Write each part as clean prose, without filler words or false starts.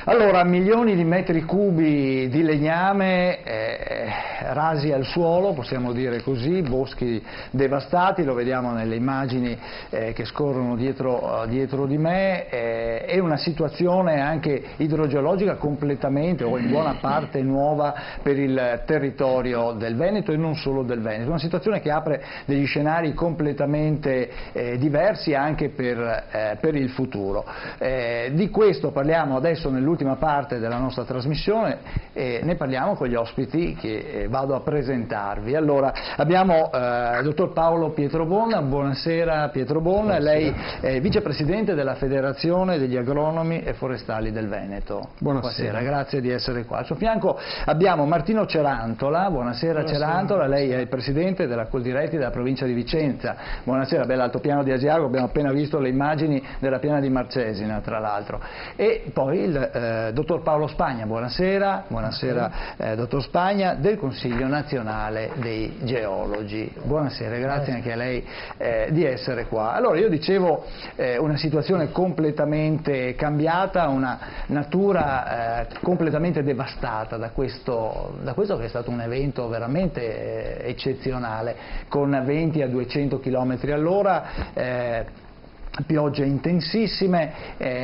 Allora, milioni di metri cubi di legname rasi al suolo, possiamo dire così, boschi devastati, lo vediamo nelle immagini che scorrono dietro di me, è una situazione anche idrogeologica completamente o in buona parte nuova per il territorio del Veneto e non solo del Veneto, una situazione che apre degli scenari completamente diversi anche per il futuro. Di questo parliamo adesso nell'ultima parte della nostra trasmissione e ne parliamo con gli ospiti che vado a presentarvi. Allora, abbiamo il dottor Paolo Pietrobon. Buonasera Pietro Bon, lei è vicepresidente della Federazione degli Agronomi e Forestali del Veneto. Buonasera, grazie di essere qua. Al suo fianco abbiamo Martino Cerantola. Buonasera Cerantola, lei è il presidente della Coldiretti della provincia di Vicenza. Buonasera, bell'altopiano di Asiago, abbiamo appena visto le immagini della piana di Marcesina tra l'altro. E poi il dottor Paolo Spagna. Buonasera, dottor Spagna, del Consiglio Nazionale dei Geologi. Buonasera, grazie anche a lei di essere qua. Allora, io dicevo una situazione completamente cambiata, una natura completamente devastata da questo che è stato un evento veramente eccezionale, con venti a 200 km all'ora, piogge intensissime,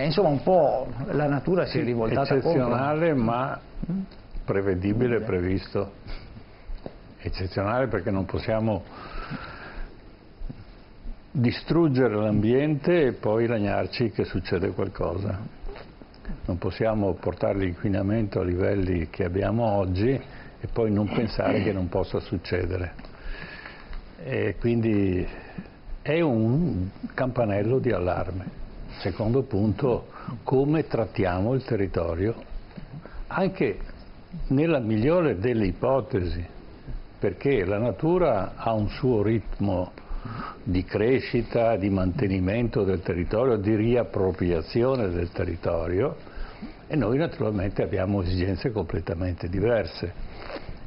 insomma un po' la natura si è rivoltata eccezionale contro. Ma prevedibile e previsto. Eccezionale perché non possiamo distruggere l'ambiente e poi lagnarci che succede qualcosa. Non possiamo portare l'inquinamento a livelli che abbiamo oggi e poi non pensare che non possa succedere. E quindi è un campanello di allarme. Secondo punto, come trattiamo il territorio, anche nella migliore delle ipotesi, perché la natura ha un suo ritmo di crescita, di mantenimento del territorio, di riappropriazione del territorio, e noi naturalmente abbiamo esigenze completamente diverse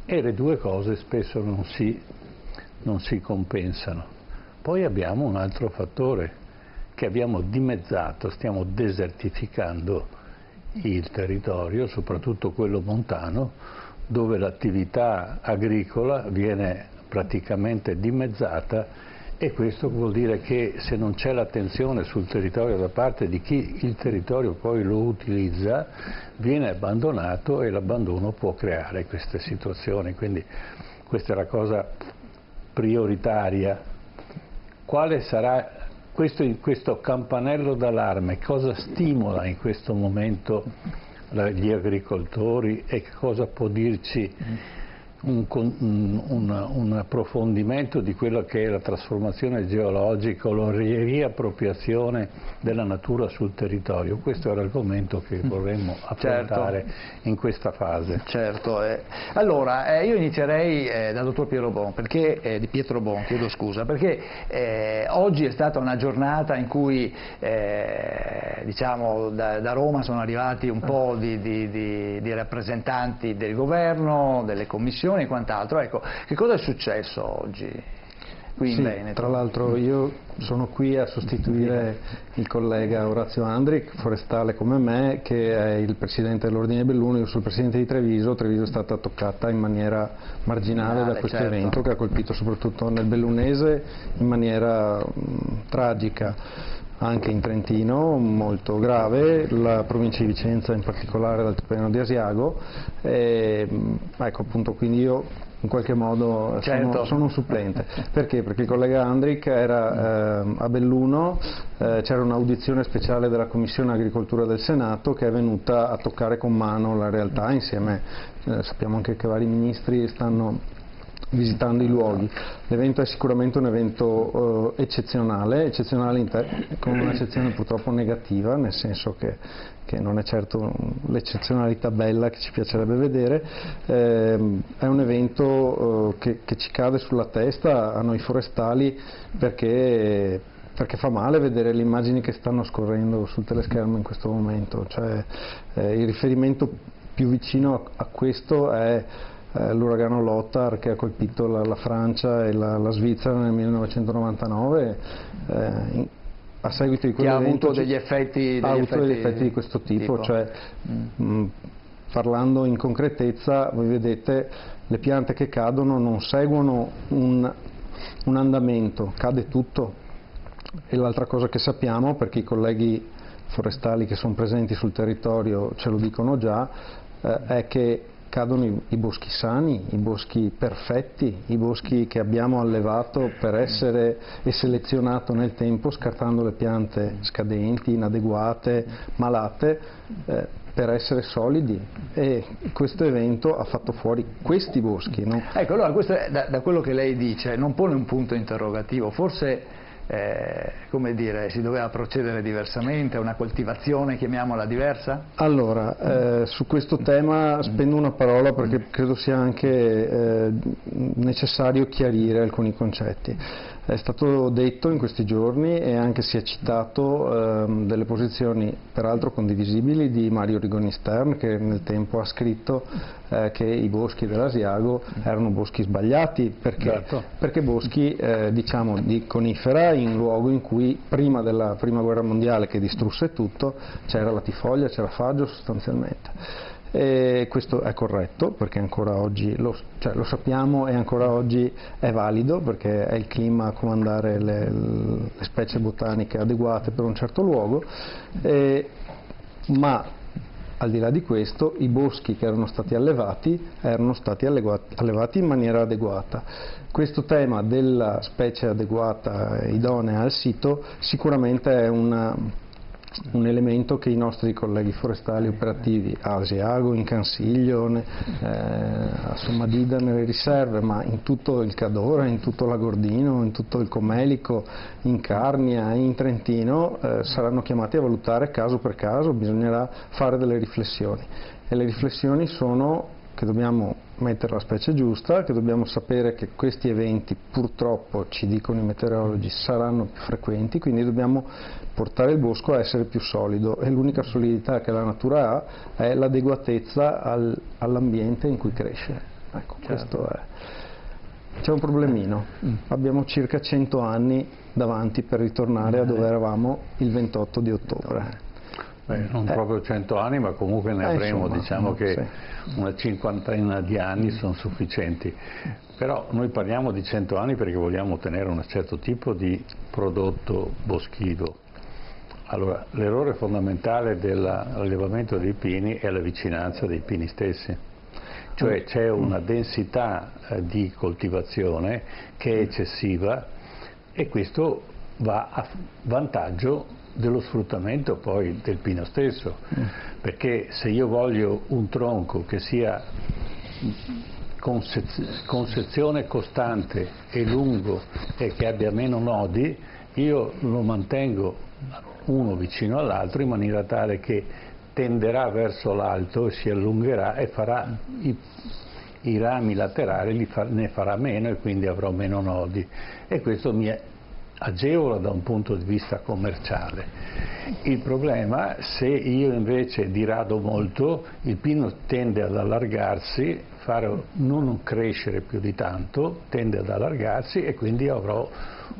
e le due cose spesso non si compensano. Poi abbiamo un altro fattore che abbiamo dimezzato, stiamo desertificando il territorio, soprattutto quello montano, dove l'attività agricola viene praticamente dimezzata, e questo vuol dire che se non c'è l'attenzione sul territorio da parte di chi il territorio poi lo utilizza, viene abbandonato e l'abbandono può creare queste situazioni. Quindi questa è la cosa prioritaria. Quale sarà questo campanello d'allarme? Cosa stimola in questo momento gli agricoltori e che cosa può dirci un approfondimento di quello che è la trasformazione geologica o la riappropriazione della natura sul territorio? Questo era l'argomento che vorremmo affrontare in questa fase. Certo. Allora, io inizierei dal dottor Pietro Bon, di Pietro Bon, chiedo scusa, perché oggi è stata una giornata in cui diciamo da Roma sono arrivati un po' di rappresentanti del governo, delle commissioni e quant'altro. Ecco, che cosa è successo oggi qui in Veneto? Tra l'altro io sono qui a sostituire il collega Orazio Andric, forestale come me, che è il presidente dell'Ordine Belluno. Io sono il presidente di Treviso. Treviso è stata toccata in maniera marginale da questo evento, che ha colpito soprattutto nel bellunese in maniera tragica. Anche in Trentino, molto grave, la provincia di Vicenza in particolare, l'altopiano di Asiago. Ecco, appunto, quindi io in qualche modo sono un supplente. Perché? Perché il collega Andric era a Belluno, c'era un'audizione speciale della Commissione Agricoltura del Senato che è venuta a toccare con mano la realtà insieme, sappiamo anche che vari ministri stanno visitando i luoghi. L'evento è sicuramente un evento eccezionale con un'eccezione purtroppo negativa, nel senso che non è certo l'eccezionalità bella che ci piacerebbe vedere. È un evento che ci cade sulla testa a noi forestali perché fa male vedere le immagini che stanno scorrendo sul teleschermo in questo momento. Cioè, il riferimento più vicino a questo è l'uragano Lothar, che ha colpito la Francia e la Svizzera nel 1999, a seguito di che ha quell'evento avuto degli effetti di questo tipo. Cioè, parlando in concretezza, voi vedete le piante che cadono non seguono un andamento, cade tutto. E l'altra cosa che sappiamo, perché i colleghi forestali che sono presenti sul territorio ce lo dicono già, è che cadono i boschi sani, i boschi perfetti, i boschi che abbiamo allevato per essere e selezionato nel tempo, scartando le piante scadenti, inadeguate, malate, per essere solidi, e questo evento ha fatto fuori questi boschi, no? Ecco, allora questo da quello che lei dice non pone un punto interrogativo, forse come dire, si doveva procedere diversamente, una coltivazione, chiamiamola diversa? Allora, su questo tema spendo una parola perché credo sia anche necessario chiarire alcuni concetti. È stato detto in questi giorni e anche si è citato delle posizioni peraltro condivisibili di Mario Rigoni Stern, che nel tempo ha scritto che i boschi dell'Asiago erano boschi sbagliati perché boschi diciamo di conifera in luogo in cui prima della prima guerra mondiale, che distrusse tutto, c'era latifoglia, c'era faggio sostanzialmente. E questo è corretto perché ancora oggi lo sappiamo e ancora oggi è valido, perché è il clima a comandare le specie botaniche adeguate per un certo luogo, ma al di là di questo i boschi che erano stati allevati allevati in maniera adeguata. Questo tema della specie adeguata, idonea al sito, sicuramente è un elemento che i nostri colleghi forestali operativi a Asiago, in Cansiglio, a Sommadida nelle riserve, ma in tutto il Cadore, in tutto l'Agordino, in tutto il Comelico, in Carnia, in Trentino, saranno chiamati a valutare caso per caso. Bisognerà fare delle riflessioni, e le riflessioni sono che dobbiamo mettere la specie giusta, che dobbiamo sapere che questi eventi purtroppo, ci dicono i meteorologi, saranno più frequenti, quindi dobbiamo portare il bosco a essere più solido, e l'unica solidità che la natura ha è l'adeguatezza all'ambiente in cui cresce. Ecco, questo è. C'è un problemino, abbiamo circa 100 anni davanti per ritornare a dove eravamo il 28 di ottobre. Non proprio 100 anni, ma comunque ne avremo, insomma, diciamo che una cinquantina di anni sono sufficienti. Però noi parliamo di 100 anni perché vogliamo ottenere un certo tipo di prodotto boschivo. Allora, l'errore fondamentale dell'allevamento dei pini è la vicinanza dei pini stessi. Cioè c'è una densità di coltivazione che è eccessiva, e questo va a vantaggio dello sfruttamento poi del pino stesso, perché se io voglio un tronco che sia con sezione costante e lungo e che abbia meno nodi, io lo mantengo uno vicino all'altro in maniera tale che tenderà verso l'alto, si allungherà e farà i rami laterali ne farà meno, e quindi avrò meno nodi, e questo mi agevola da un punto di vista commerciale. Il problema, se io invece dirado molto, il pino tende ad allargarsi, non crescere più di tanto, tende ad allargarsi, e quindi avrò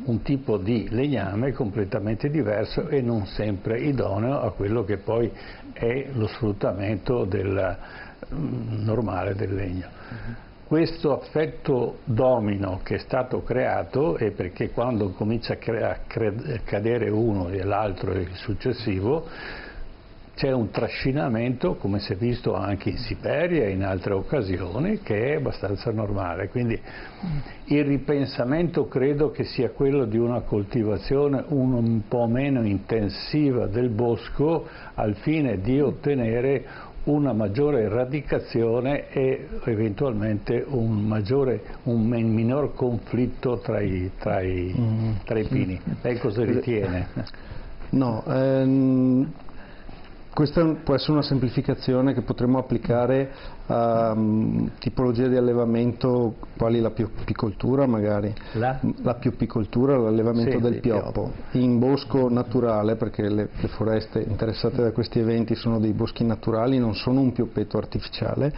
un tipo di legname completamente diverso e non sempre idoneo a quello che poi è lo sfruttamento normale del legno. Questo effetto domino che è stato creato è perché quando comincia a cadere uno e l'altro e il successivo, c'è un trascinamento, come si è visto anche in Siberia e in altre occasioni, che è abbastanza normale. Quindi il ripensamento credo che sia quello di una coltivazione un po' meno intensiva del bosco, al fine di ottenere una maggiore eradicazione e eventualmente un minor conflitto tra i pini. Lei cosa ritiene? No, questa può essere una semplificazione che potremmo applicare a tipologie di allevamento quali la pioppicoltura, magari. La pioppicoltura, l'allevamento del pioppo. In bosco naturale, perché le foreste interessate da questi eventi sono dei boschi naturali, non sono un pioppeto artificiale.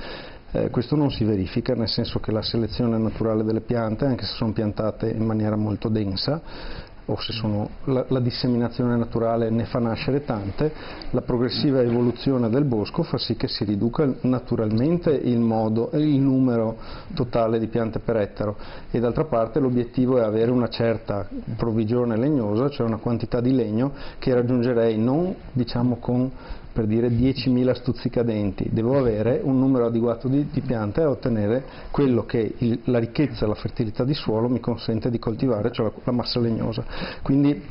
Questo non si verifica, nel senso che la selezione naturale delle piante, anche se sono piantate in maniera molto densa, o se sono la disseminazione naturale ne fa nascere tante, la progressiva evoluzione del bosco fa sì che si riduca naturalmente il numero totale di piante per ettaro, e d'altra parte l'obiettivo è avere una certa provvigione legnosa, cioè una quantità di legno che raggiungerei non diciamo con, per dire, 10.000 stuzzicadenti, devo avere un numero adeguato di piante a ottenere quello che la ricchezza e la fertilità di suolo mi consente di coltivare, cioè la massa legnosa. Quindi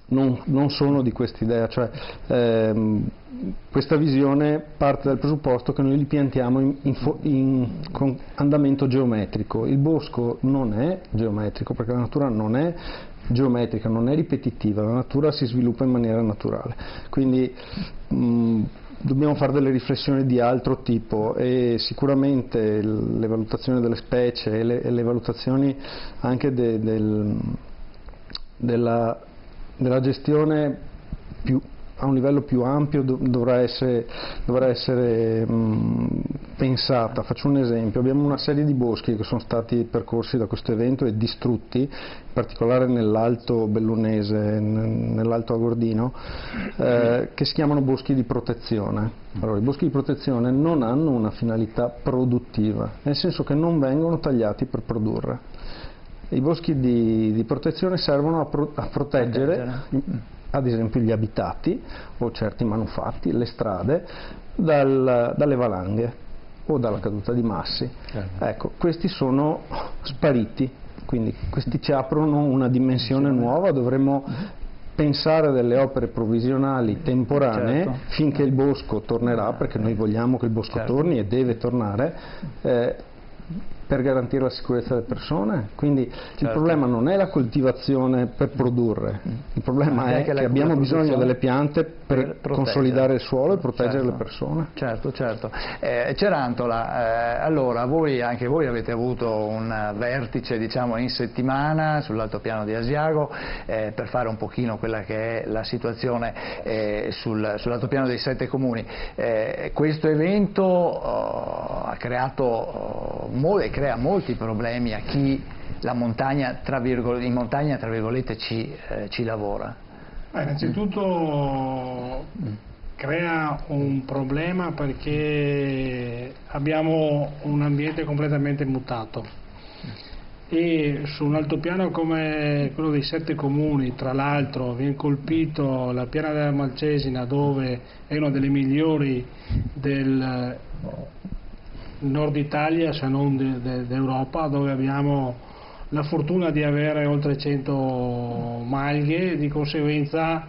non sono di quest'idea, cioè questa visione parte dal presupposto che noi li piantiamo con andamento geometrico. Il bosco non è geometrico perché la natura non è geometrica, non è ripetitiva, la natura si sviluppa in maniera naturale, quindi dobbiamo fare delle riflessioni di altro tipo, e sicuramente le valutazioni delle specie e le valutazioni anche della gestione a un livello più ampio dovrà essere pensata. Faccio un esempio: abbiamo una serie di boschi che sono stati percorsi da questo evento e distrutti, in particolare nell'Alto Bellunese, nell'Alto Agordino, che si chiamano boschi di protezione. Allora, i boschi di protezione non hanno una finalità produttiva, nel senso che non vengono tagliati per produrre. I boschi di protezione servono a proteggere ad esempio gli abitati o certi manufatti, le strade, dalle valanghe o dalla caduta di massi. Ecco, questi sono spariti, quindi questi ci aprono una dimensione nuova, dovremmo pensare delle opere provvisionali temporanee finché il bosco tornerà, perché noi vogliamo che il bosco torni e deve tornare, per garantire la sicurezza delle persone. Quindi il problema non è la coltivazione per produrre, il problema è che abbiamo bisogno delle piante per consolidare il suolo e proteggere le persone. Certo. Cerantola, allora anche voi avete avuto un vertice, diciamo, in settimana sull'altopiano di Asiago, per fare un pochino quella che è la situazione sull'altopiano dei 7 comuni. Questo evento ha creato crea molti problemi a chi la montagna, in montagna tra virgolette ci lavora. Innanzitutto crea un problema perché abbiamo un ambiente completamente mutato, e su un altopiano come quello dei 7 comuni, tra l'altro viene colpito la piana della Malcesina, dove è una delle migliori del Nord Italia, se non d'Europa, dove abbiamo la fortuna di avere oltre 100 malghe. Di conseguenza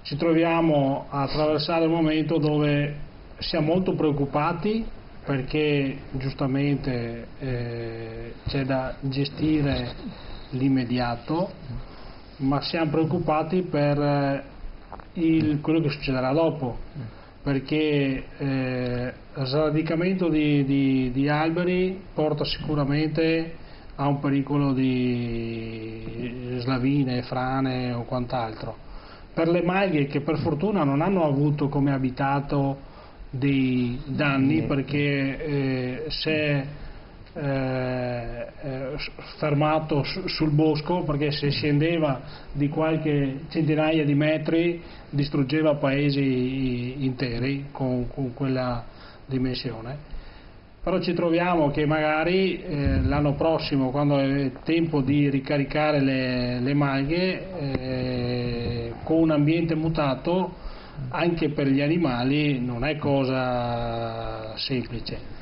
ci troviamo a attraversare un momento dove siamo molto preoccupati, perché giustamente c'è da gestire l'immediato, ma siamo preoccupati per quello che succederà dopo, perché il sradicamento di alberi porta sicuramente a un pericolo di slavine, frane o quant'altro. Per le malghe, che per fortuna non hanno avuto come abitato dei danni, perché si è fermato sul bosco, perché se scendeva di qualche centinaia di metri distruggeva paesi interi con quella dimensione. Però ci troviamo che magari l'anno prossimo, quando è tempo di ricaricare le malghe, con un ambiente mutato, anche per gli animali non è cosa semplice.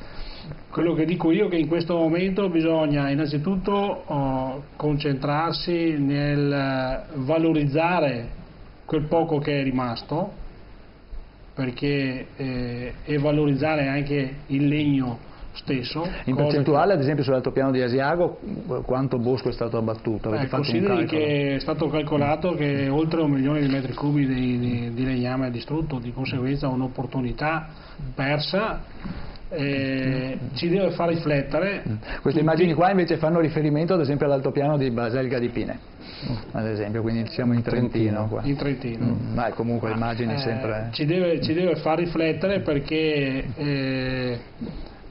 Quello che dico io è che in questo momento bisogna innanzitutto concentrarsi nel valorizzare quel poco che è rimasto, perché e valorizzare anche il legno stesso. In percentuale, ad esempio, sull'altopiano di Asiago quanto bosco è stato abbattuto? Consideri che è stato calcolato che oltre 1 milione di metri cubi di legname è distrutto, di conseguenza un'opportunità persa. Ci deve far riflettere. Queste immagini qua invece fanno riferimento ad esempio all'altopiano di Baselga di Pine, ad esempio, quindi siamo in Trentino qua. In Trentino. Ma comunque immagini sempre. Ci deve far riflettere, perché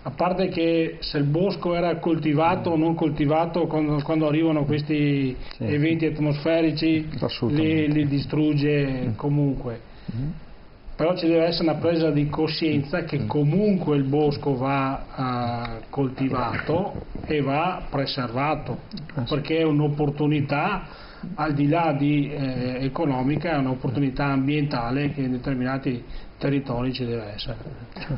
a parte che se il bosco era coltivato o non coltivato, quando arrivano questi eventi atmosferici li distrugge comunque. Però ci deve essere una presa di coscienza che comunque il bosco va coltivato e va preservato, perché è un'opportunità, al di là di economica, è un'opportunità ambientale che in determinati territori ci deve essere.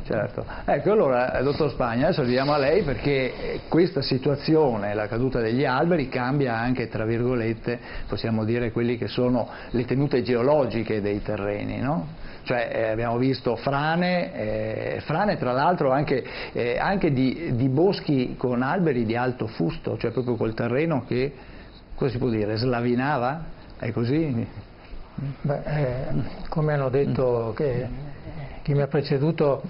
Certo. Ecco, allora, dottor Spagna, adesso arriviamo a lei, perché questa situazione, la caduta degli alberi, cambia anche, tra virgolette, possiamo dire, quelli che sono le tenute geologiche dei terreni, no? Cioè abbiamo visto frane tra l'altro anche di boschi con alberi di alto fusto, cioè proprio col terreno che, cosa si può dire, slavinava? È così? Beh, come hanno detto chi mi ha preceduto,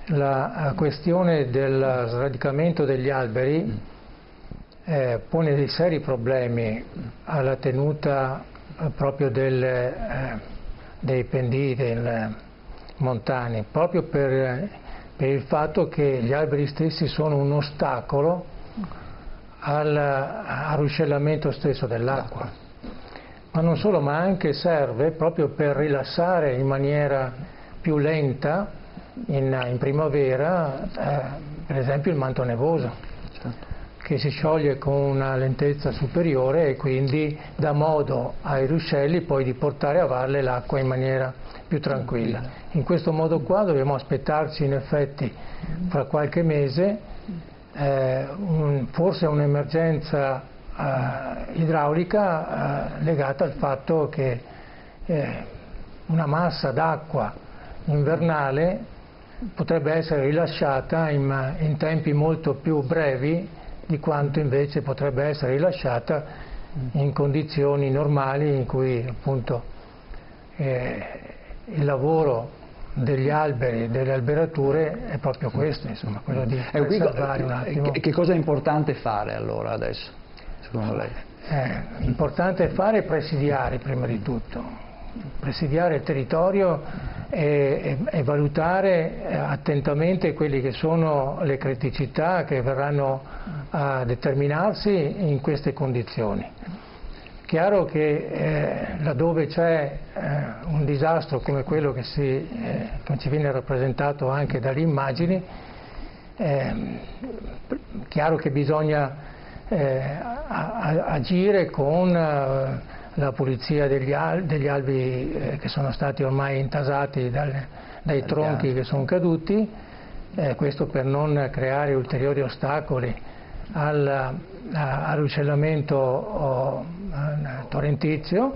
la questione del sradicamento degli alberi pone dei seri problemi alla tenuta proprio dei pendii montani, proprio per il fatto che gli alberi stessi sono un ostacolo al ruscellamento stesso dell'acqua. Ma non solo, ma anche serve proprio per rilassare in maniera più lenta in primavera per esempio il manto nevoso, che si scioglie con una lentezza superiore e quindi dà modo ai ruscelli poi di portare a valle l'acqua in maniera più tranquilla. In questo modo qua dobbiamo aspettarci in effetti fra qualche mese forse un'emergenza idraulica legata al fatto che una massa d'acqua invernale potrebbe essere rilasciata in tempi molto più brevi di quanto invece potrebbe essere rilasciata in condizioni normali, in cui appunto il lavoro degli alberi e delle alberature è proprio questo, insomma, quello di preservare un attimo. Che cosa è importante fare allora adesso, secondo lei? Importante fare presidiare prima di tutto, presidiare il territorio e valutare attentamente quelle che sono le criticità che verranno a determinarsi in queste condizioni. Chiaro che laddove c'è un disastro come quello che ci viene rappresentato anche dalle immagini, chiaro che bisogna agire con la pulizia degli alberi che sono stati ormai intasati dai tronchi che sono caduti, questo per non creare ulteriori ostacoli al ruscellamento torrentizio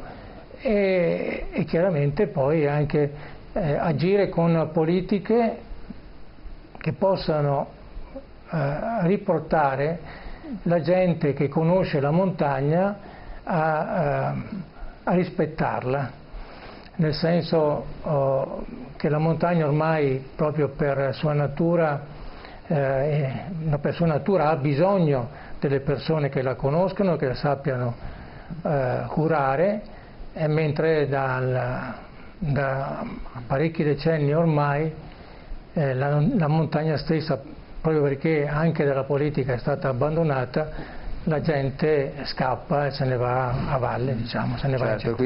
e chiaramente poi anche agire con politiche che possano riportare la gente che conosce la montagna a rispettarla, nel senso che la montagna ormai proprio per sua natura ha bisogno delle persone che la conoscono, che la sappiano curare, mentre da parecchi decenni ormai la montagna stessa, proprio perché anche dalla politica è stata abbandonata, la gente scappa e se ne va a valle, diciamo, se ne va. Certo,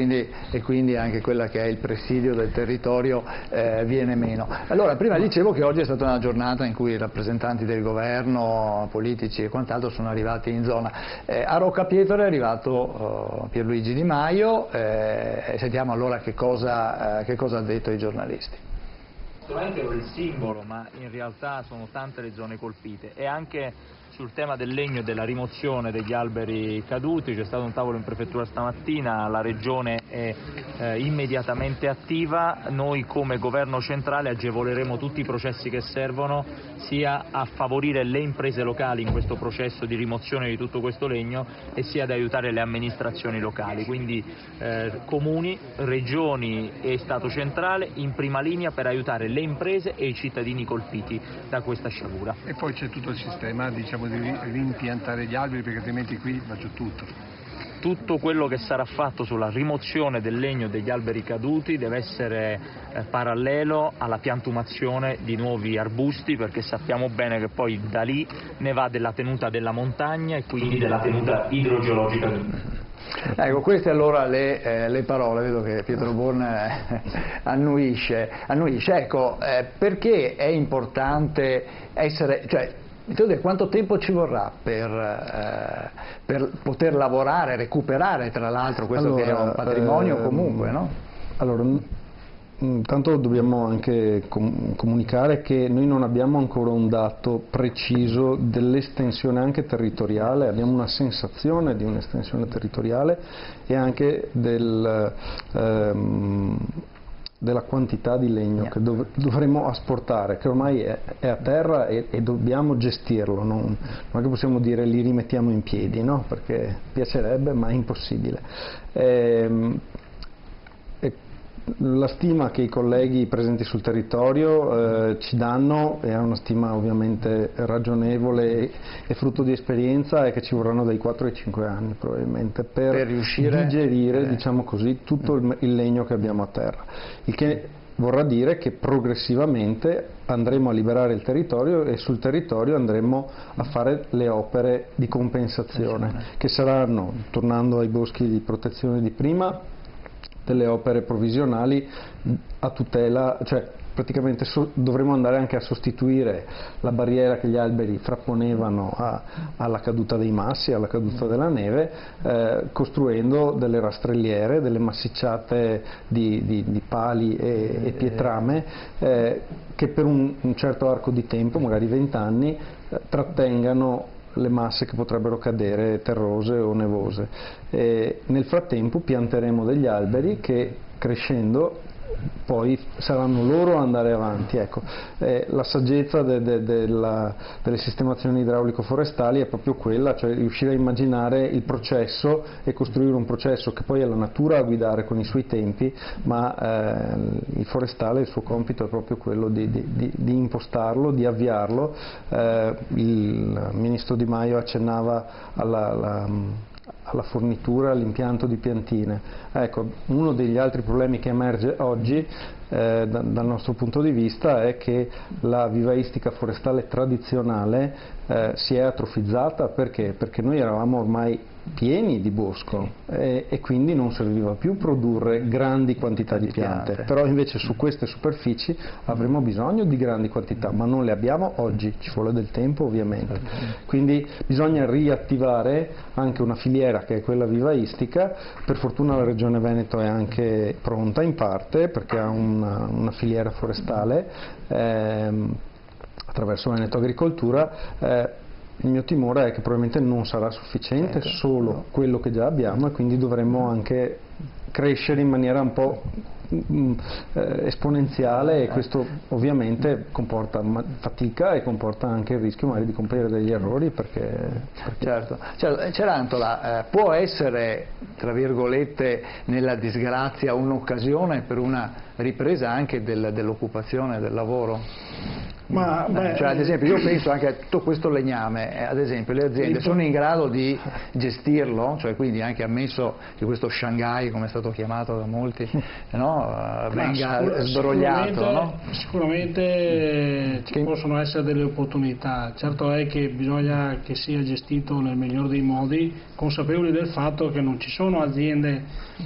e quindi anche quella che è il presidio del territorio viene meno. Allora, prima dicevo che oggi è stata una giornata in cui i rappresentanti del governo, politici e quant'altro sono arrivati in zona. A Roccapietro è arrivato Pierluigi Di Maio, sentiamo allora che cosa ha detto ai giornalisti. Sicuramente è il simbolo, ma in realtà sono tante le zone colpite, e anche sul tema del legno e della rimozione degli alberi caduti c'è stato un tavolo in prefettura stamattina, la regione è immediatamente attiva. Noi come governo centrale agevoleremo tutti i processi che servono sia a favorire le imprese locali in questo processo di rimozione di tutto questo legno e sia ad aiutare le amministrazioni locali, quindi comuni, regioni e Stato centrale in prima linea per aiutare le imprese e i cittadini colpiti da questa sciagura. E poi c'è tutto il sistema, diciamo, di rimpiantare gli alberi, perché altrimenti qui va giù tutto. tutto quello che sarà fatto sulla rimozione del legno degli alberi caduti deve essere parallelo alla piantumazione di nuovi arbusti, perché sappiamo bene che poi da lì ne va della tenuta della montagna e quindi della tenuta idrogeologica. Ecco, queste allora le parole, vedo che Pietro Born annuisce. Ecco, perché è importante essere, cioè, quanto tempo ci vorrà per poter lavorare, recuperare tra l'altro questo che è un patrimonio comunque, no? Allora, intanto dobbiamo anche comunicare che noi non abbiamo ancora un dato preciso dell'estensione anche territoriale, abbiamo una sensazione di un'estensione territoriale e anche della quantità di legno che dovremo asportare, che ormai è a terra e dobbiamo gestirlo, non è che possiamo dire li rimettiamo in piedi, no? Perché piacerebbe ma è impossibile. La stima che i colleghi presenti sul territorio ci danno è una stima ovviamente ragionevole e frutto di esperienza, è che ci vorranno dai 4 ai 5 anni probabilmente per riuscire a digerire, diciamo così, tutto il legno che abbiamo a terra, il che vorrà dire che progressivamente andremo a liberare il territorio e sul territorio andremo a fare le opere di compensazione, che saranno, tornando ai boschi di protezione di prima, delle opere provvisionali a tutela, cioè praticamente dovremo andare anche a sostituire la barriera che gli alberi frapponevano alla caduta dei massi, alla caduta della neve, costruendo delle rastrelliere, delle massicciate di pali e pietrame che per un certo arco di tempo, magari 20 anni, trattengano le masse che potrebbero cadere terrose o nevose. Nel frattempo pianteremo degli alberi che, crescendo, poi saranno loro a andare avanti. Ecco, la saggezza delle sistemazioni idraulico-forestali è proprio quella, cioè riuscire a immaginare il processo e costruire un processo che poi è la natura a guidare con i suoi tempi, ma il forestale, il suo compito è proprio quello di impostarlo, di avviarlo. Il ministro Di Maio accennava alla fornitura, all'impianto di piantine. Ecco, uno degli altri problemi che emerge oggi dal nostro punto di vista è che la vivaistica forestale tradizionale si è atrofizzata. Perché noi eravamo ormai pieni di bosco e quindi non serviva più produrre grandi quantità di piante, però invece su queste superfici avremo bisogno di grandi quantità, ma non le abbiamo oggi, ci vuole del tempo ovviamente, quindi bisogna riattivare anche una filiera che è quella vivaistica. Per fortuna la Regione Veneto è anche pronta in parte perché ha una filiera forestale attraverso Veneto Agricoltura. Il mio timore è che probabilmente non sarà sufficiente solo quello che già abbiamo e quindi dovremmo anche crescere in maniera un po' esponenziale e questo ovviamente comporta fatica e comporta anche il rischio magari di compiere degli errori perché... Certo, Cerantola, può essere, tra virgolette, nella disgrazia un'occasione per una ripresa anche dell'occupazione, del lavoro? Cioè, ad esempio, io penso anche a tutto questo legname, ad esempio le aziende sono in grado di gestirlo, cioè quindi anche ammesso che questo Shanghai, come è stato chiamato da molti, no, venga sbrogliato, no? Sicuramente ci possono essere delle opportunità, certo è che bisogna che sia gestito nel miglior dei modi, consapevoli del fatto che non ci sono aziende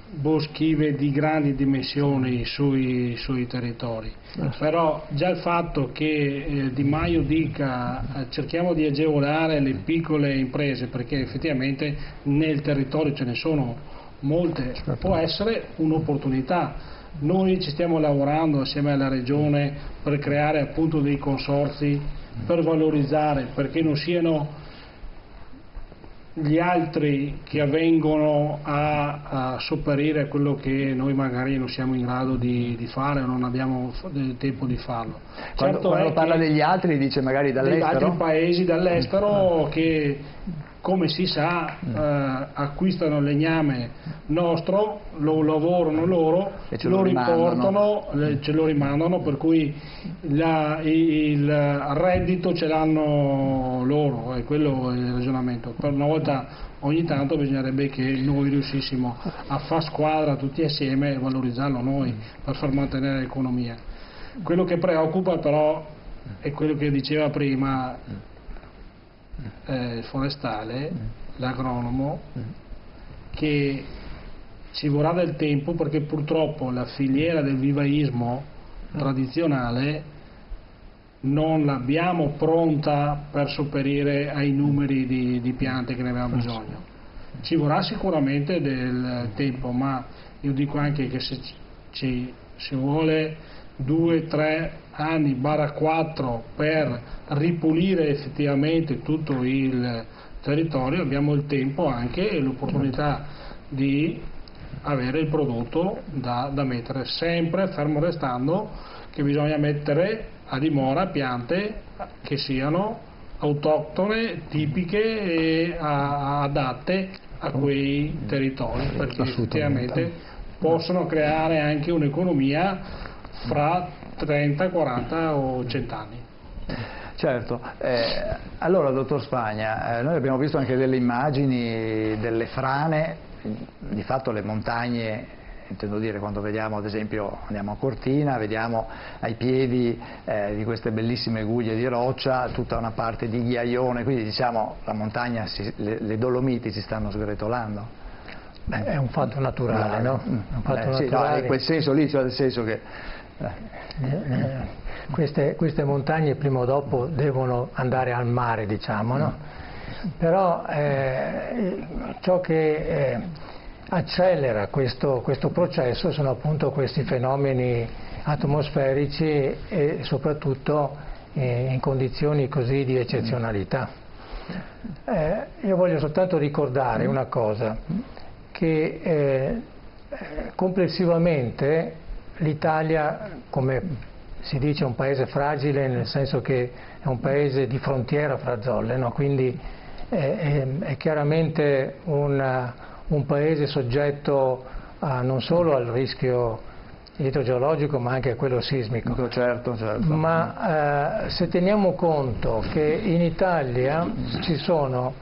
boschive di grandi dimensioni sui territori, però già il fatto che Di Maio dica cerchiamo di agevolare le piccole imprese perché effettivamente nel territorio ce ne sono molte, può essere un'opportunità. Noi ci stiamo lavorando assieme alla Regione per creare appunto dei consorzi per valorizzare, perché non siano gli altri che avvengono a sopperire a quello che noi magari non siamo in grado di fare o non abbiamo tempo di farlo. Quando parla degli altri dice magari dall'estero? Degli altri paesi dall'estero che come si sa acquistano legname nostro, lo lavorano loro, lo riportano, ce lo rimandano, per cui il reddito ce l'hanno loro, e quello è il ragionamento. Per una volta ogni tanto bisognerebbe che noi riuscissimo a far squadra tutti assieme e valorizzarlo noi per far mantenere l'economia. Quello che preoccupa però è quello che diceva prima il forestale, l'agronomo, che ci vorrà del tempo, perché purtroppo la filiera del vivaismo tradizionale non l'abbiamo pronta per sopperire ai numeri di piante che ne abbiamo bisogno. Ci vorrà sicuramente del tempo, ma io dico anche che se ci vuole 2-3 anni /4 per ripulire effettivamente tutto il territorio, abbiamo il tempo anche e l'opportunità di avere il prodotto da mettere, sempre fermo restando che bisogna mettere a dimora piante che siano autoctone, tipiche e adatte a quei territori, perché effettivamente possono creare anche un'economia fra 30, 40 o 100 anni. Certo, allora dottor Spagna, noi abbiamo visto anche delle immagini delle frane, di fatto le montagne, intendo dire, quando vediamo, ad esempio, andiamo a Cortina, vediamo ai piedi di queste bellissime guglie di roccia tutta una parte di ghiaione, quindi diciamo la montagna, le Dolomiti si stanno sgretolando. È un fatto naturale, no? È un fatto naturale. Sì, no, in quel senso lì, cioè nel senso che queste montagne prima o dopo devono andare al mare, diciamo, no? Però ciò che accelera questo processo sono appunto questi fenomeni atmosferici e soprattutto in condizioni così di eccezionalità. Io voglio soltanto ricordare una cosa, che complessivamente l'Italia, come si dice, è un paese fragile, nel senso che è un paese di frontiera fra zolle, no? Quindi è chiaramente un paese soggetto non solo al rischio idrogeologico ma anche a quello sismico. Certo. Ma se teniamo conto che in Italia ci sono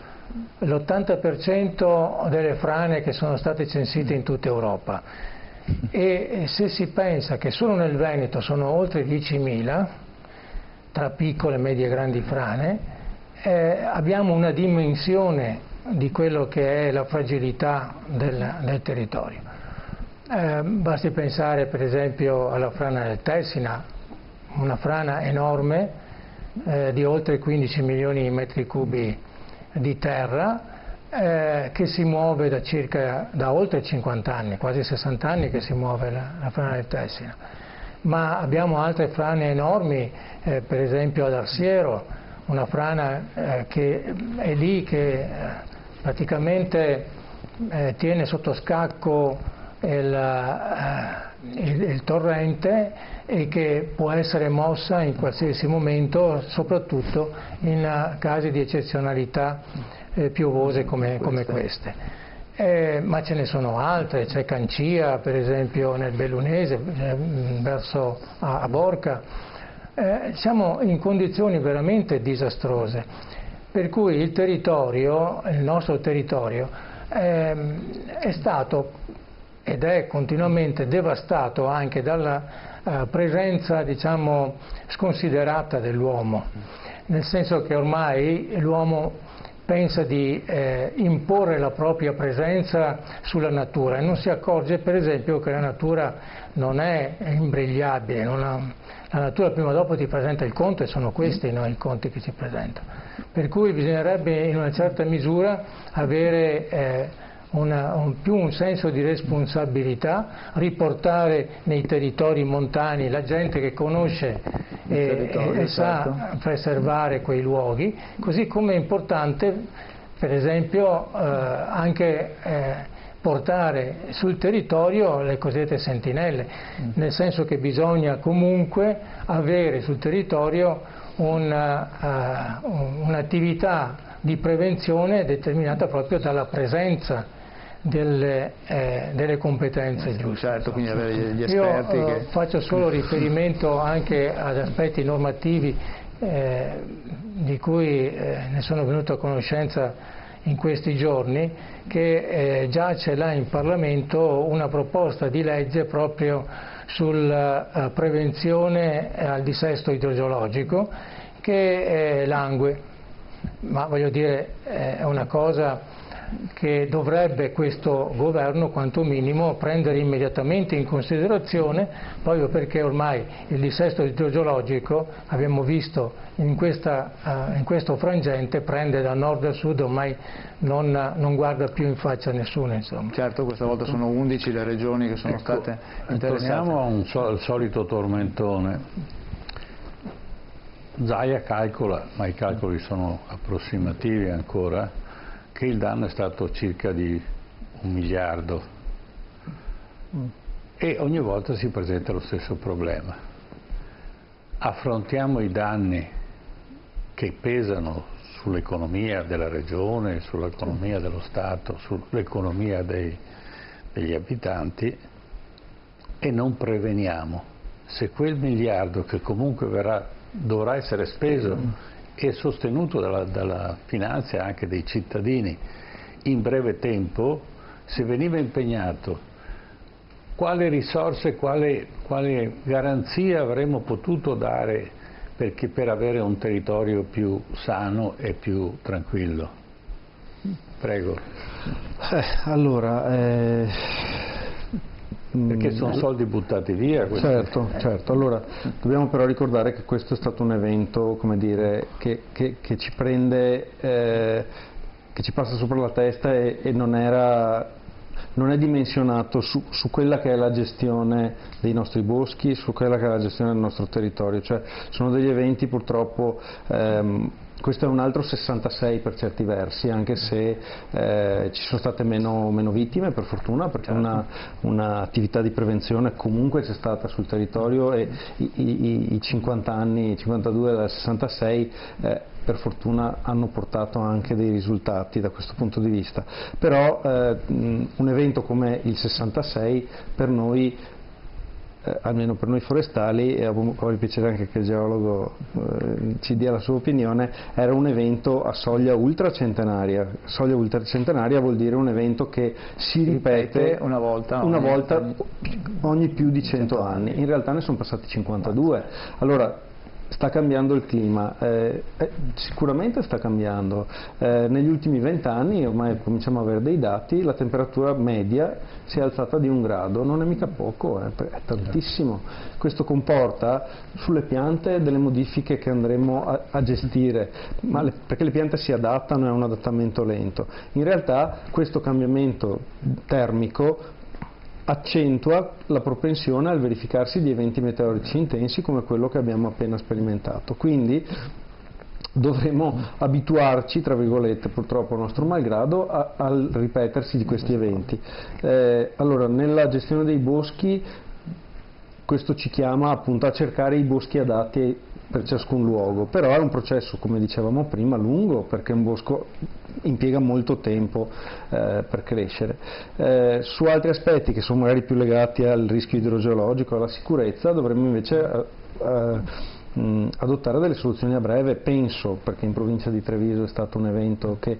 l'80% delle frane che sono state censite in tutta Europa, e se si pensa che solo nel Veneto sono oltre 10.000 tra piccole, medie e grandi frane, abbiamo una dimensione di quello che è la fragilità del territorio. Basti pensare per esempio alla frana del Tessina, una frana enorme di oltre 15 milioni di metri cubi di terra, che si muove da oltre 50 anni, quasi 60 anni che si muove la frana del Tessina. Ma abbiamo altre frane enormi, per esempio ad Arsiero, una frana che è lì, che praticamente tiene sotto scacco il torrente e che può essere mossa in qualsiasi momento, soprattutto in casi di eccezionalità piovose come queste. Ma ce ne sono altre, c'è Cancia per esempio nel Bellunese, verso a Borca. Siamo in condizioni veramente disastrose, per cui il nostro territorio è stato ed è continuamente devastato anche dalla presenza, diciamo, sconsiderata dell'uomo, nel senso che ormai l'uomo pensa di imporre la propria presenza sulla natura e non si accorge per esempio che la natura non è imbrigliabile, la natura prima o dopo ti presenta il conto e sono questi i conti che ci presenta, per cui bisognerebbe in una certa misura avere più un senso di responsabilità, riportare nei territori montani la gente che conosce e sa preservare quei luoghi, così come è importante per esempio anche portare sul territorio le cosiddette sentinelle, nel senso che bisogna comunque avere sul territorio un'attività di prevenzione determinata proprio dalla presenza delle competenze giuste. Certo, quindi avere degli esperti. Io faccio solo riferimento anche ad aspetti normativi di cui ne sono venuto a conoscenza in questi giorni, che giace là in Parlamento una proposta di legge proprio sulla prevenzione al dissesto idrogeologico che langue, ma voglio dire è una cosa che dovrebbe questo governo quanto minimo prendere immediatamente in considerazione, proprio perché ormai il dissesto idrogeologico, abbiamo visto in questo frangente, prende da nord a sud, ormai non guarda più in faccia a nessuno, insomma. Certo, questa volta sono 11 le regioni che sono state interessate. Torniamo al solito tormentone. Zaia calcola, ma i calcoli sono approssimativi ancora, che il danno è stato circa di 1 miliardo e ogni volta si presenta lo stesso problema. Affrontiamo i danni che pesano sull'economia della regione, sull'economia dello Stato, sull'economia degli abitanti e non preveniamo. Se quel miliardo che comunque dovrà essere speso e sostenuto dalla finanza anche dei cittadini in breve tempo, se veniva impegnato, quale risorse, quale garanzia avremmo potuto dare per avere un territorio più sano e più tranquillo? Prego. Perché sono soldi buttati via. Certo. Allora, dobbiamo però ricordare che questo è stato un evento, come dire, che ci prende, che ci passa sopra la testa e non è dimensionato su quella che è la gestione dei nostri boschi, su quella che è la gestione del nostro territorio. Cioè, sono degli eventi purtroppo. Questo è un altro 66 per certi versi, anche se ci sono state meno vittime per fortuna, perché un'attività di prevenzione comunque c'è stata sul territorio e i 50 anni, i 52 dal 66 per fortuna hanno portato anche dei risultati da questo punto di vista. Però un evento come il 66 per noi, almeno per noi forestali, e ho il piacere anche che il geologo ci dia la sua opinione, era un evento a soglia ultracentenaria. Soglia ultracentenaria vuol dire un evento che si ripete una volta ogni più di 100 anni. In realtà ne sono passati 52. Allora, sta cambiando il clima, sicuramente sta cambiando. Negli ultimi 20 anni, ormai cominciamo ad avere dei dati, la temperatura media si è alzata di 1 grado, non è mica poco, è tantissimo. Questo comporta sulle piante delle modifiche che andremo a gestire, perché le piante si adattano, è un adattamento lento. In realtà questo cambiamento termico accentua la propensione al verificarsi di eventi meteorici intensi come quello che abbiamo appena sperimentato. Quindi dovremo abituarci, tra virgolette, purtroppo a nostro malgrado, al ripetersi di questi eventi. Allora, nella gestione dei boschi questo ci chiama appunto a cercare i boschi adatti per ciascun luogo, però è un processo, come dicevamo prima, lungo, perché un bosco impiega molto tempo per crescere. Su altri aspetti che sono magari più legati al rischio idrogeologico, alla sicurezza, dovremmo invece adottare delle soluzioni a breve, penso, perché in provincia di Treviso è stato un evento che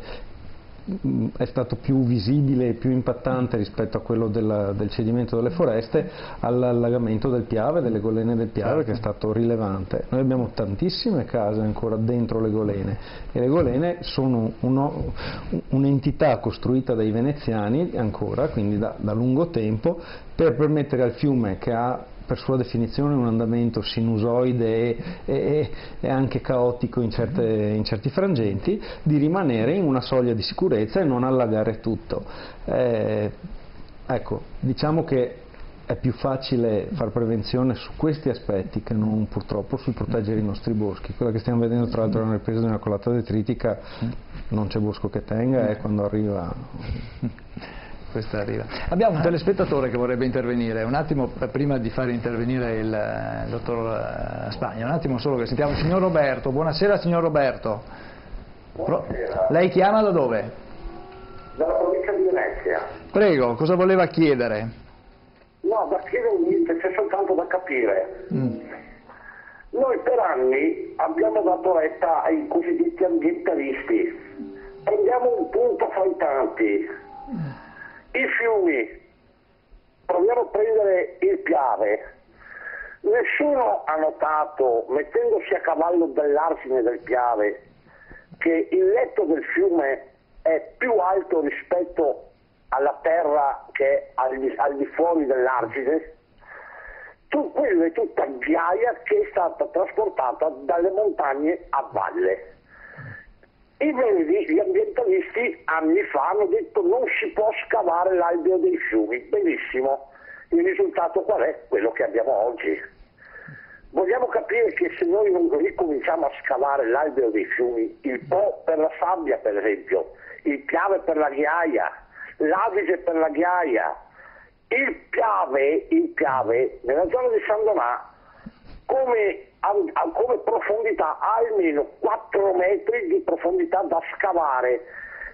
è stato più visibile e più impattante rispetto a quello del cedimento delle foreste, all'allagamento del Piave, delle golene del Piave, che è stato rilevante. Noi abbiamo tantissime case ancora dentro le golene e le golene sono un'entità costruita dai veneziani ancora, quindi da lungo tempo, per permettere al fiume, che ha per sua definizione un andamento sinusoide e anche caotico in certi frangenti, di rimanere in una soglia di sicurezza e non allagare tutto. Ecco, diciamo che è più facile far prevenzione su questi aspetti che non purtroppo sul proteggere i nostri boschi. Quella che stiamo vedendo tra l'altro è una ripresa di una colata detritica, non c'è bosco che tenga, e quando arriva... Questa arriva. Abbiamo un telespettatore che vorrebbe intervenire. Un attimo prima di fare intervenire il dottor Spagna, un attimo solo che sentiamo il signor Roberto. Buonasera signor Roberto. Buonasera. Lei chiama da dove? Dalla provincia di Venezia. Prego, cosa voleva chiedere? No, da chiedere niente, c'è soltanto da capire. Noi per anni abbiamo dato retta ai cosiddetti ambientalisti. Prendiamo un punto fra i tanti. I fiumi. Proviamo a prendere il Piave. Nessuno ha notato, mettendosi a cavallo dell'argine del Piave, che il letto del fiume è più alto rispetto alla terra che è al di fuori dell'argine? Quella è tutta ghiaia che è stata trasportata dalle montagne a valle. I verdi, gli ambientalisti, anni fa hanno detto non si può scavare l'albero dei fiumi. Benissimo, il risultato qual è? Quello che abbiamo oggi. Vogliamo capire che se noi non ricominciamo a scavare l'albero dei fiumi, il Po per la sabbia per esempio, il Piave per la ghiaia, l'Adige per la ghiaia, il Piave nella zona di San Donà come profondità ha almeno 4 metri di profondità da scavare,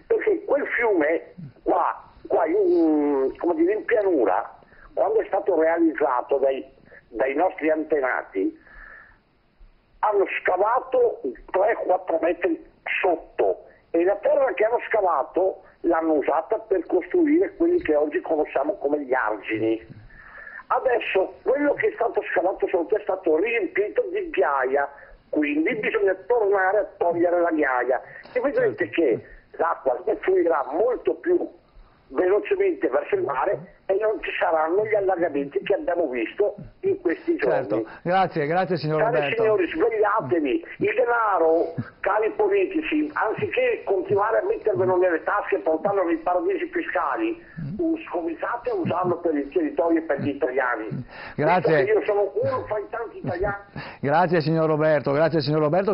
perché quel fiume qua in pianura, quando è stato realizzato dai nostri antenati, hanno scavato 3-4 metri sotto e la terra che hanno scavato l'hanno usata per costruire quelli che oggi conosciamo come gli argini. Adesso quello che è stato scavato sotto è stato riempito di ghiaia, quindi bisogna tornare a togliere la ghiaia e vedrete che l'acqua fluirà molto più velocemente verso il mare e non ci saranno gli allagamenti che abbiamo visto in questi giorni. Certo, grazie signor Cari Roberto. signori, svegliatevi, il denaro, cari politici, anziché continuare a mettervelo nelle tasche e portarlo nei paradisi fiscali, cominciate a usarlo per il territorio e per gli italiani. Grazie. Io sono uno fra i tanti italiani. Grazie signor Roberto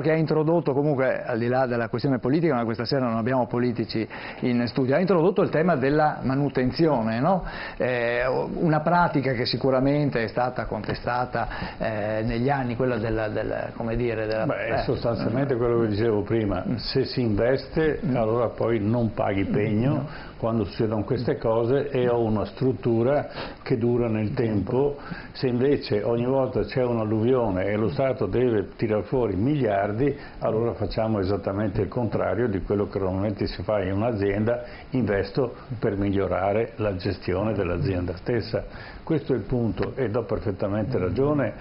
che ha introdotto, comunque al di là della questione politica, ma questa sera non abbiamo politici in studio, ha introdotto il tema della manutenzione, no? Una pratica che sicuramente è stata contestata negli anni, quella è sostanzialmente quello che dicevo prima, se si investe allora poi non paghi pegno quando succedono queste cose e ho una struttura che dura nel tempo. Se invece ogni volta c'è un'alluvione e lo Stato deve tirar fuori miliardi, allora facciamo esattamente il contrario di quello che normalmente si fa in un'azienda, investo per migliorare la gestione dell'azienda stessa. Questo è il punto e do perfettamente ragione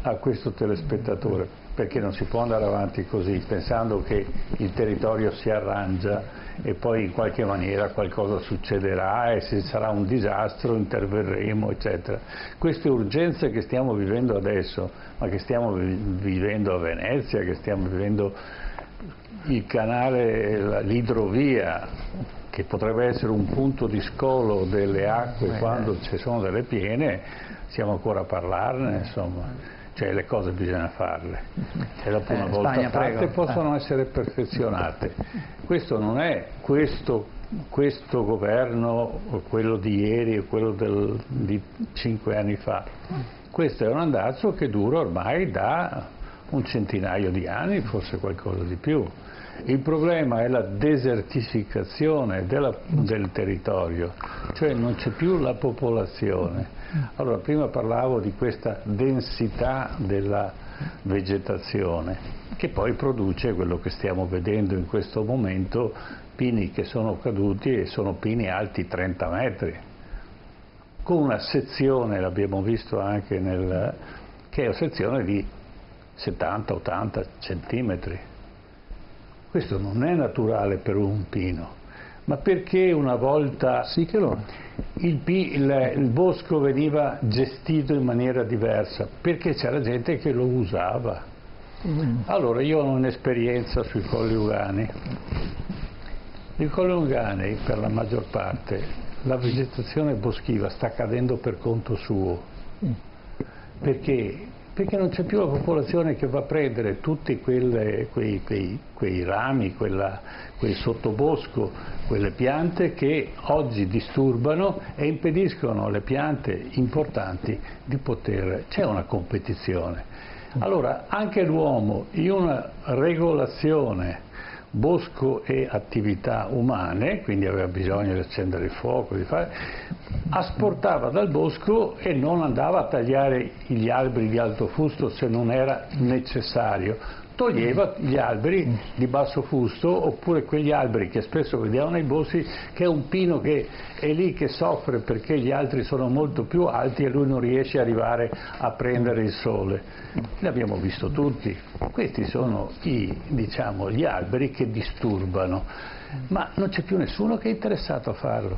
a questo telespettatore, perché non si può andare avanti così pensando che il territorio si arrangia e poi in qualche maniera qualcosa succederà e se sarà un disastro interverremo eccetera. Queste urgenze che stiamo vivendo adesso, ma che stiamo vivendo a Venezia, che stiamo vivendo il canale, l'idrovia, che potrebbe essere un punto di scolo delle acque quando ci sono delle piene, stiamo ancora a parlarne, insomma. Cioè le cose bisogna farle e dopo una volta Spagna, fatte possono essere perfezionate. Questo non è questo governo o quello di ieri o quello di 5 anni fa. Questo è un andazzo che dura ormai da un centinaio di anni, forse qualcosa di più. Il problema è la desertificazione del territorio, cioè non c'è più la popolazione. Allora, prima parlavo di questa densità della vegetazione, che poi produce quello che stiamo vedendo in questo momento, pini che sono caduti e sono pini alti 30 metri, con una sezione, l'abbiamo visto anche che è una sezione di 70-80 centimetri. Questo non è naturale per un pino, ma perché una volta il bosco veniva gestito in maniera diversa? Perché c'era gente che lo usava. Allora io ho un'esperienza sui Colli Ugani. I Colli Ugani, per la maggior parte, la vegetazione boschiva sta cadendo per conto suo. Perché? Perché non c'è più la popolazione che va a prendere tutti quei rami, quel sottobosco, quelle piante che oggi disturbano e impediscono alle piante importanti di poter... C'è una competizione. Allora anche l'uomo in una regolazione, bosco e attività umane, quindi aveva bisogno di accendere il fuoco, asportava dal bosco e non andava a tagliare gli alberi di alto fusto se non era necessario. Toglieva gli alberi di basso fusto, oppure quegli alberi che spesso vediamo nei boschi, che è un pino che è lì che soffre perché gli altri sono molto più alti e lui non riesce ad arrivare a prendere il sole. L'abbiamo visto tutti. Questi sono gli alberi che disturbano, ma non c'è più nessuno che è interessato a farlo.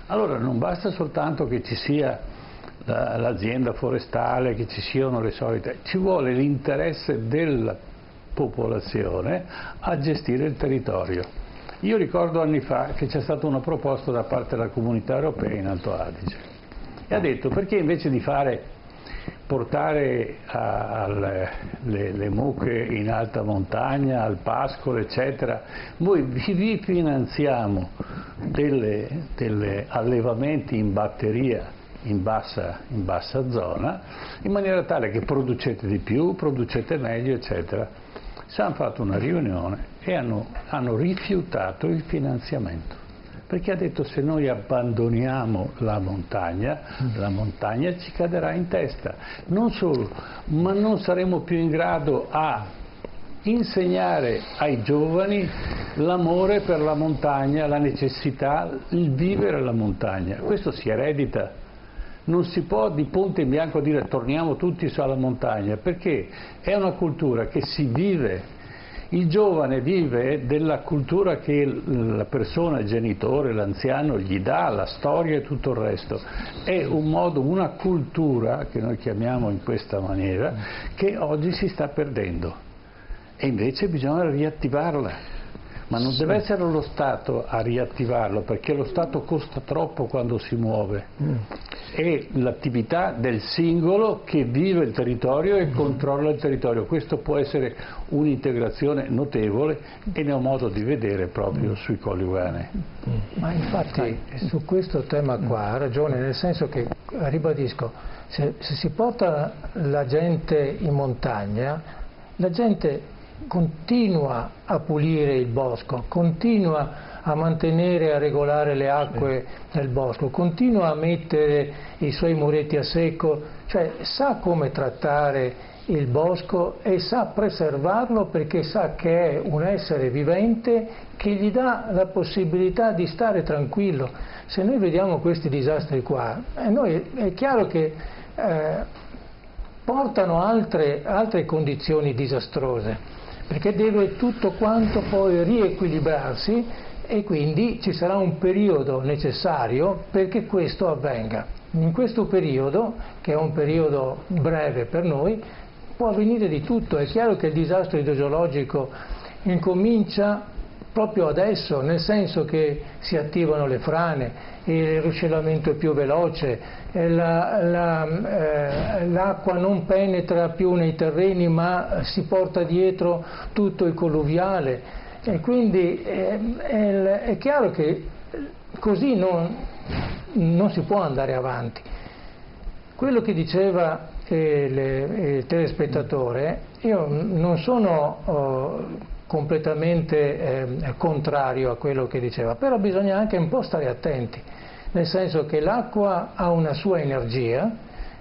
Allora non basta soltanto che ci sia l'azienda forestale, che ci siano le solite, ci vuole l'interesse della popolazione a gestire il territorio. Io ricordo anni fa che c'è stata una proposta da parte della Comunità Europea in Alto Adige e ha detto: perché invece di portare le mucche in alta montagna, al pascolo eccetera, voi vi finanziamo delle allevamenti in batteria in bassa zona, in maniera tale che producete di più, producete meglio eccetera. Si hanno fatto una riunione e hanno rifiutato il finanziamento, perché ha detto: se noi abbandoniamo la montagna ci caderà in testa. Non solo, ma non saremo più in grado a insegnare ai giovani l'amore per la montagna, la necessità, il vivere la montagna. Questo si eredita. Non si può di punto in bianco dire torniamo tutti sulla montagna, perché è una cultura che si vive. Il giovane vive della cultura che la persona, il genitore, l'anziano gli dà, la storia e tutto il resto. È un modo, una cultura che noi chiamiamo in questa maniera, che oggi si sta perdendo e invece bisogna riattivarla. Ma non deve essere lo Stato a riattivarlo, perché lo Stato costa troppo quando si muove. È l'attività del singolo che vive il territorio e controlla il territorio. Questo può essere un'integrazione notevole e ne ho modo di vedere proprio sui Colli Euganei. Ma infatti su questo tema qua ha ragione, nel senso che, ribadisco, se si porta la gente in montagna, la gente continua a pulire il bosco, continua a mantenere e a regolare le acque del bosco, continua a mettere i suoi muretti a secco, cioè sa come trattare il bosco e sa preservarlo, perché sa che è un essere vivente che gli dà la possibilità di stare tranquillo. Se noi vediamo questi disastri qua, è chiaro che portano altre condizioni disastrose, perché deve tutto quanto poi riequilibrarsi e quindi ci sarà un periodo necessario perché questo avvenga. In questo periodo, che è un periodo breve per noi, può avvenire di tutto. È chiaro che il disastro idrogeologico incomincia proprio adesso, nel senso che si attivano le frane, il ruscellamento è più veloce, l'acqua non penetra più nei terreni ma si porta dietro tutto il colluviale e quindi è chiaro che così non si può andare avanti. Quello che diceva il telespettatore, io non sono completamente contrario a quello che diceva, però bisogna anche un po' stare attenti, nel senso che l'acqua ha una sua energia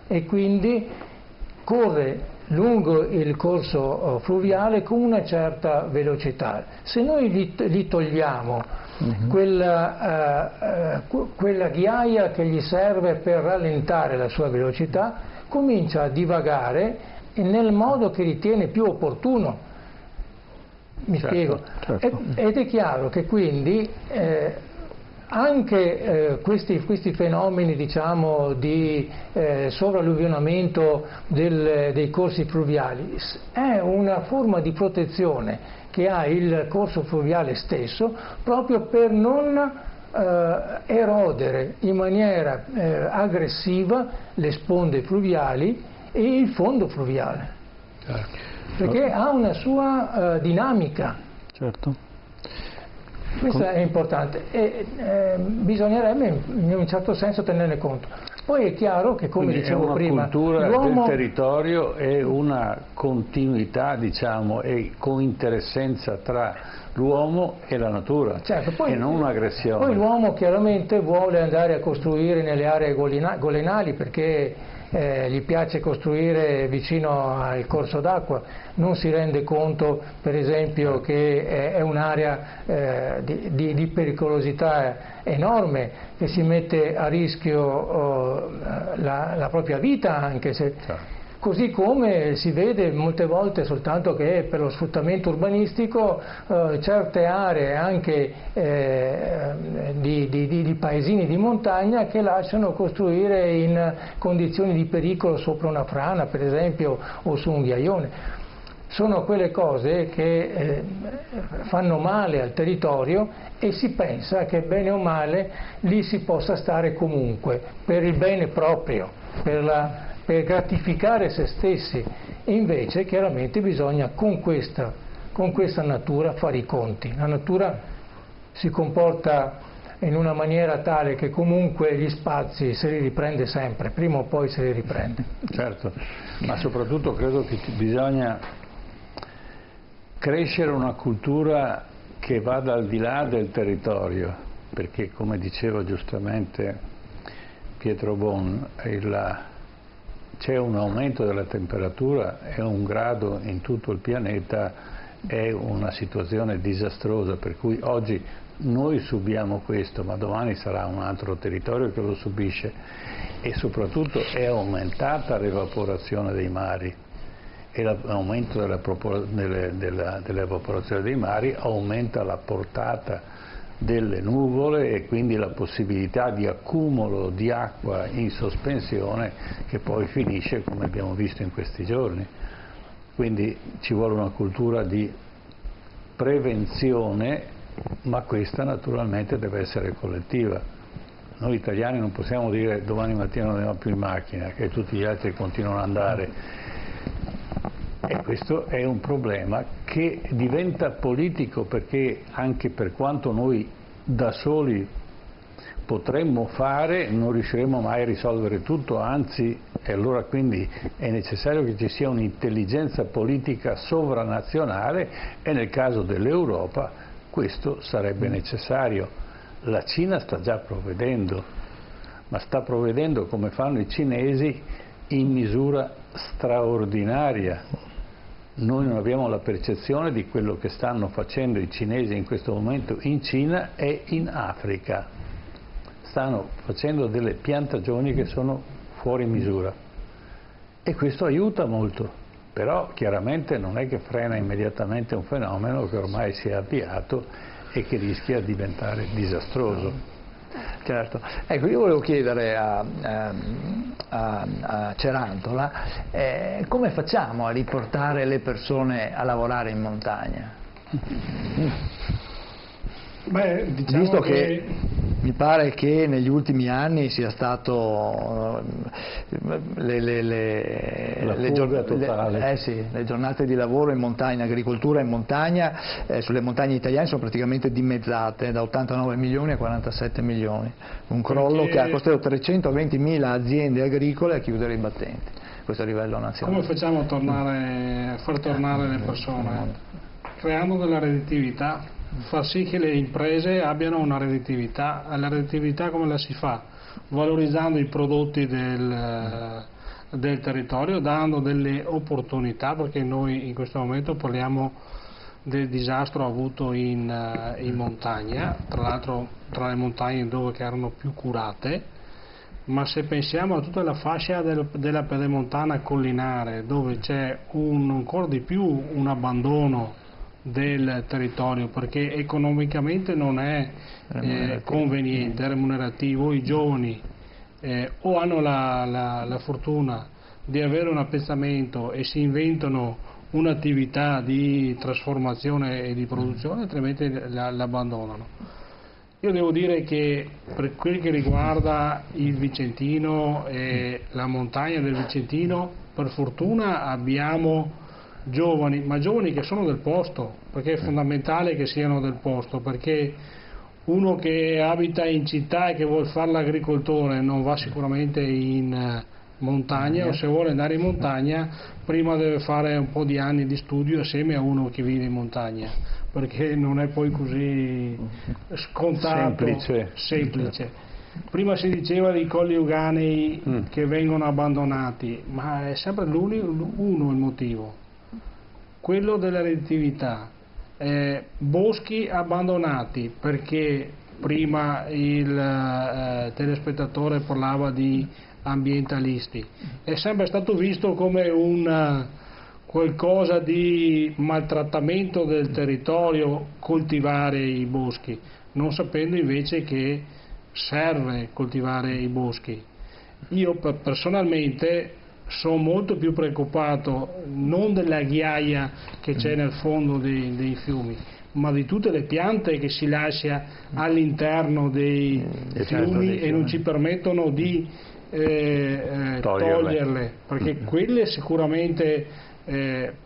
e quindi corre lungo il corso fluviale con una certa velocità. Se noi gli togliamo quella ghiaia che gli serve per rallentare la sua velocità, comincia a divagare nel modo che ritiene più opportuno. Mi spiego? Certo. Ed è chiaro che quindi anche questi fenomeni, diciamo, di sovralluvionamento dei corsi fluviali è una forma di protezione che ha il corso fluviale stesso, proprio per non erodere in maniera aggressiva le sponde fluviali e il fondo fluviale. Certo. Perché ha una sua dinamica. Certo. Questo è importante e bisognerebbe in un certo senso tenerne conto. Poi è chiaro che, come quindi dicevo prima, è una cultura del territorio e una continuità, diciamo, e cointeressenza tra l'uomo e la natura, certo, poi, e non un'aggressione. Poi l'uomo chiaramente vuole andare a costruire nelle aree golenali perché gli piace costruire vicino al corso d'acqua, non si rende conto per esempio che è un'area di pericolosità enorme, che si mette a rischio la propria vita, anche se... Certo. Così come si vede molte volte soltanto che per lo sfruttamento urbanistico certe aree anche di paesini di montagna che lasciano costruire in condizioni di pericolo sopra una frana, per esempio, o su un ghiaione. Sono quelle cose che fanno male al territorio e si pensa che bene o male lì si possa stare comunque, per il bene proprio, per gratificare se stessi, e invece chiaramente bisogna con questa natura fare i conti. La natura si comporta in una maniera tale che comunque gli spazi se li riprende sempre, prima o poi se li riprende. Certo, ma soprattutto credo che bisogna crescere una cultura che vada al di là del territorio, perché come diceva giustamente Pietro Bon, c'è un aumento della temperatura e 1 grado in tutto il pianeta è una situazione disastrosa, per cui oggi noi subiamo questo, ma domani sarà un altro territorio che lo subisce, e soprattutto è aumentata l'evaporazione dei mari, e l'aumento dell'evaporazione dei mari aumenta la portata delle nuvole e quindi la possibilità di accumulo di acqua in sospensione che poi finisce come abbiamo visto in questi giorni. Quindi ci vuole una cultura di prevenzione, ma questa naturalmente deve essere collettiva. Noi italiani non possiamo dire domani mattina non andiamo più in macchina, che tutti gli altri continuano ad andare. E questo è un problema che diventa politico, perché anche per quanto noi da soli potremmo fare, non riusciremo mai a risolvere tutto, anzi, e allora quindi è necessario che ci sia un'intelligenza politica sovranazionale, e nel caso dell'Europa questo sarebbe necessario. La Cina sta già provvedendo, ma sta provvedendo come fanno i cinesi in misura straordinaria. Noi non abbiamo la percezione di quello che stanno facendo i cinesi in questo momento in Cina e in Africa. Stanno facendo delle piantagioni che sono fuori misura, e questo aiuta molto, però chiaramente non è che frena immediatamente un fenomeno che ormai si è avviato e che rischia di diventare disastroso. Certo, ecco, io volevo chiedere a Cerantola come facciamo a riportare le persone a lavorare in montagna? Beh, diciamo visto che mi pare che negli ultimi anni sia stato le giornate di lavoro in montagna, agricoltura in montagna, sulle montagne italiane sono praticamente dimezzate, da 89 milioni a 47 milioni, un crollo che ha costretto 320.000 aziende agricole a chiudere i battenti, questo a livello nazionale. Come facciamo a far tornare le persone? Creando della redditività, far sì che le imprese abbiano una redditività. La redditività come la si fa? Valorizzando i prodotti del territorio, dando delle opportunità, perché noi in questo momento parliamo del disastro avuto in montagna, tra l'altro tra le montagne dove che erano più curate, ma se pensiamo a tutta la fascia della pedemontana collinare, dove c'è ancora di più un abbandono del territorio, perché economicamente non è conveniente, remunerativo, i giovani o hanno la fortuna di avere un appezzamento e si inventano un'attività di trasformazione e di produzione, altrimenti l'abbandonano. Io devo dire che per quel che riguarda il Vicentino e la montagna del Vicentino, per fortuna abbiamo giovani, ma giovani che sono del posto, perché è fondamentale che siano del posto, perché uno che abita in città e che vuole fare l'agricoltore non va sicuramente in montagna, o se vuole andare in montagna prima deve fare un po' di anni di studio assieme a uno che vive in montagna, perché non è poi così scontato, semplice. Prima si diceva dei colli euganei che vengono abbandonati, ma è sempre uno il motivo, quello della redditività. Boschi abbandonati perché prima il telespettatore parlava di ambientalisti, è sempre stato visto come un qualcosa di maltrattamento del territorio coltivare i boschi, non sapendo invece che serve coltivare i boschi. Io personalmente sono molto più preoccupato non della ghiaia che c'è nel fondo dei fiumi, ma di tutte le piante che si lascia all'interno dei fiumi e non ci permettono di toglierle, perché quelle sicuramente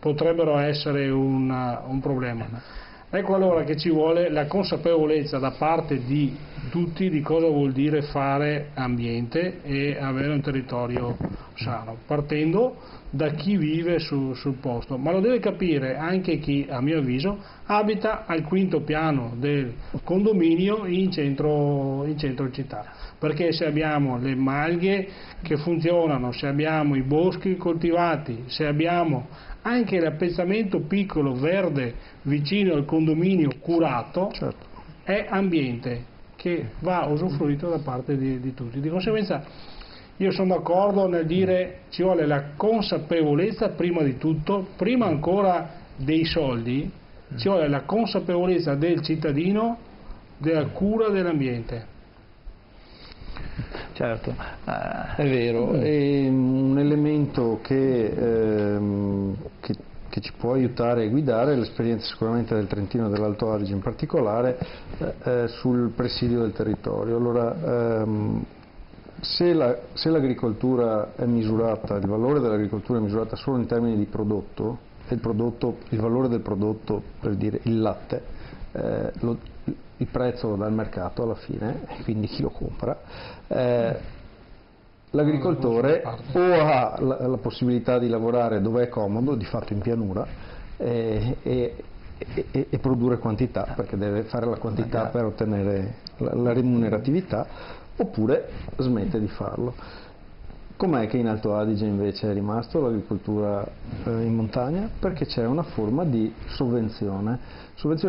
potrebbero essere un problema. Ecco allora che ci vuole la consapevolezza da parte di tutti di cosa vuol dire fare ambiente e avere un territorio sano, partendo da chi vive sul posto, ma lo deve capire anche chi, a mio avviso, abita al quinto piano del condominio in centro città, perché se abbiamo le malghe che funzionano, se abbiamo i boschi coltivati, se abbiamo anche l'appezzamento piccolo verde vicino al condominio curato, certo, è ambiente che va usufruito da parte di tutti. Di conseguenza io sono d'accordo nel dire ci vuole la consapevolezza prima di tutto, prima ancora dei soldi, ci vuole la consapevolezza del cittadino della cura dell'ambiente. Certo, è vero, è un elemento che ci può aiutare a guidare l'esperienza sicuramente del Trentino e dell'Alto Adige in particolare sul presidio del territorio. Allora, se l'agricoltura è misurata, il valore dell'agricoltura è misurato solo in termini di prodotto, il valore del prodotto, per dire il latte, il prezzo lo dà il mercato alla fine, e quindi chi lo compra, l'agricoltore o ha la possibilità di lavorare dove è comodo, di fatto in pianura, e produrre quantità, perché deve fare la quantità per ottenere la remuneratività, oppure smette di farlo. Com'è che in Alto Adige invece è rimasto l'agricoltura in montagna? Perché c'è una forma di sovvenzione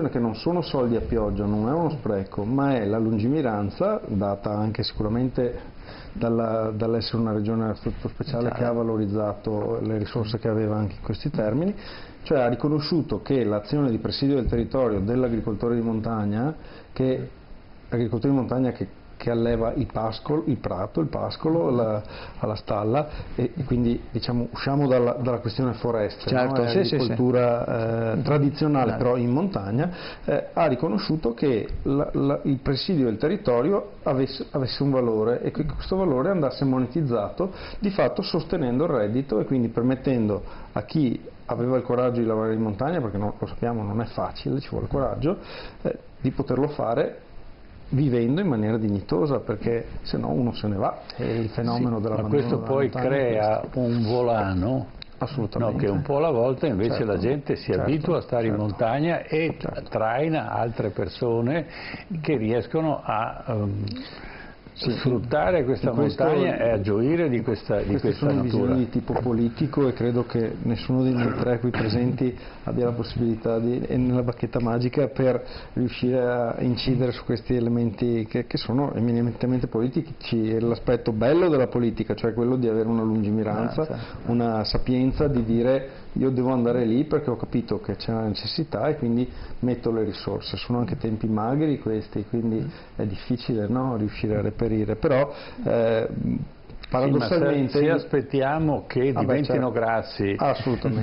che non sono soldi a pioggia, non è uno spreco, ma è la lungimiranza, data anche sicuramente dall'essere una regione a statuto speciale che ha valorizzato le risorse che aveva anche in questi termini, cioè ha riconosciuto che l'azione di presidio del territorio dell'agricoltore di montagna, che alleva il prato, il pascolo alla stalla, e quindi diciamo usciamo dalla questione foreste, certo, no? È agricoltura tradizionale però in montagna, ha riconosciuto che il presidio del territorio avesse un valore e che questo valore andasse monetizzato, di fatto sostenendo il reddito e quindi permettendo a chi aveva il coraggio di lavorare in montagna, perché lo sappiamo non è facile, ci vuole coraggio, di poterlo fare vivendo in maniera dignitosa, perché se no uno se ne va, e il fenomeno dell'abbandono. Ma questo poi crea un volano, assolutamente, che un po' alla volta invece la gente si abitua a stare in montagna e traina altre persone che riescono a sfruttare questa montagna e a gioire di questa sono natura. Visioni di tipo politico, e credo che nessuno dei noi tre qui presenti abbia la possibilità nella bacchetta magica per riuscire a incidere su questi elementi che sono eminentemente politici. E l'aspetto bello della politica, cioè quello di avere una lungimiranza, una sapienza di dire io devo andare lì perché ho capito che c'è una necessità e quindi metto le risorse. Sono anche tempi magri questi, quindi è difficile, no, riuscire a reperire, però paradossalmente se aspettiamo che diventino grassi,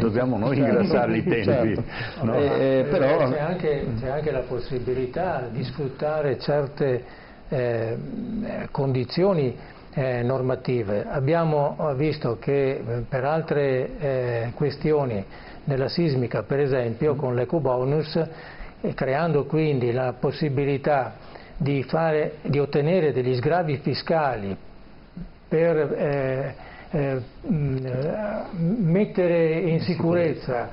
dobbiamo noi ingrassare i tempi. Certo. No? Però c'è anche la possibilità di sfruttare certe condizioni normative. Abbiamo visto che per altre questioni, nella sismica per esempio, con l'ecobonus, creando quindi la possibilità di ottenere degli sgravi fiscali per mettere in sicurezza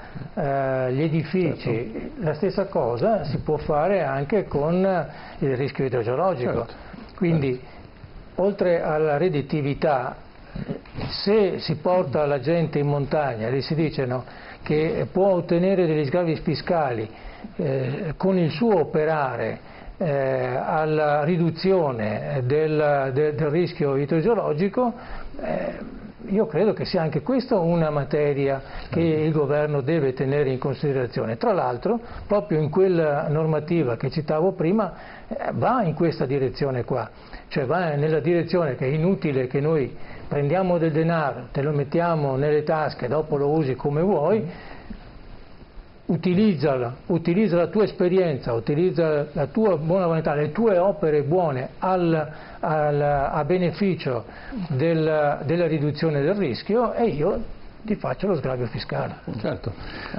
gli edifici, certo. La stessa cosa si può fare anche con il rischio idrogeologico. Certo. Quindi, oltre alla redditività, se si porta la gente in montagna e si dice che può ottenere degli sgravi fiscali con il suo operare alla riduzione del rischio idrogeologico, io credo che sia anche questa una materia che il governo deve tenere in considerazione. Tra l'altro, proprio in quella normativa che citavo prima, va in questa direzione qua, cioè va nella direzione che è inutile che noi prendiamo del denaro, te lo mettiamo nelle tasche, dopo lo usi come vuoi. Utilizza la tua esperienza, utilizza la tua buona volontà, le tue opere buone a beneficio della riduzione del rischio, e io ti faccio lo sgravio fiscale. Certo,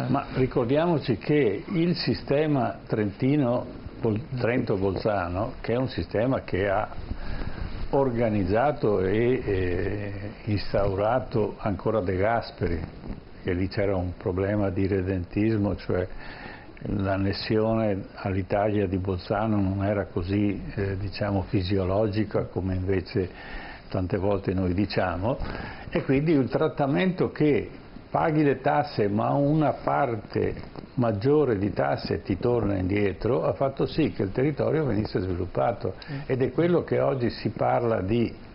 ma ricordiamoci che il sistema Trento-Bolzano, che è un sistema che ha organizzato e instaurato ancora De Gasperi, che lì c'era un problema di redentismo, cioè l'annessione all'Italia di Bolzano non era così diciamo fisiologica come invece tante volte noi diciamo, e quindi il trattamento che paghi le tasse ma una parte maggiore di tasse ti torna indietro ha fatto sì che il territorio venisse sviluppato, ed è quello che oggi si parla di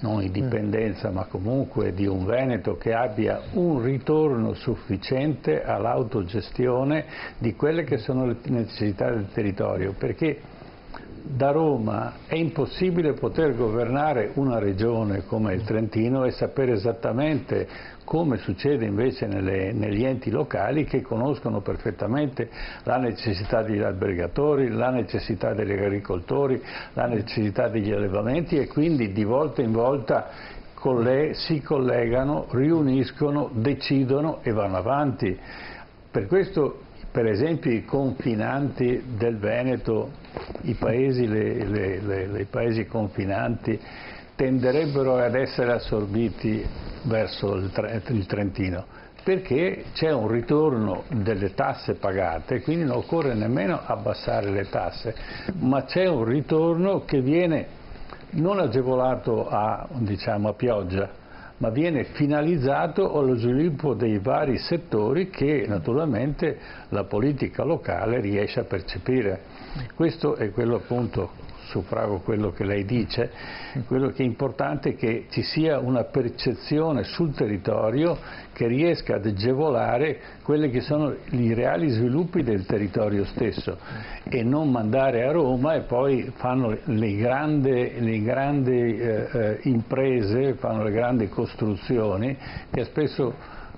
non indipendenza, ma comunque di un Veneto che abbia un ritorno sufficiente all'autogestione di quelle che sono le necessità del territorio, perché da Roma è impossibile poter governare una regione come il Trentino e sapere esattamente, come succede invece negli enti locali, che conoscono perfettamente la necessità degli albergatori, la necessità degli agricoltori, la necessità degli allevamenti, e quindi di volta in volta si collegano, riuniscono, decidono e vanno avanti. Per questo, per esempio, i confinanti del Veneto, i paesi confinanti tenderebbero ad essere assorbiti verso il Trentino, perché c'è un ritorno delle tasse pagate, quindi non occorre nemmeno abbassare le tasse, ma c'è un ritorno che viene non agevolato a pioggia, ma viene finalizzato allo sviluppo dei vari settori che naturalmente la politica locale riesce a percepire. Questo è quello, appunto, suffrago quello che lei dice, quello che è importante è che ci sia una percezione sul territorio che riesca ad agevolare quelli che sono i reali sviluppi del territorio stesso, e non mandare a Roma e poi fanno le grandi imprese, fanno le grandi costruzioni che spesso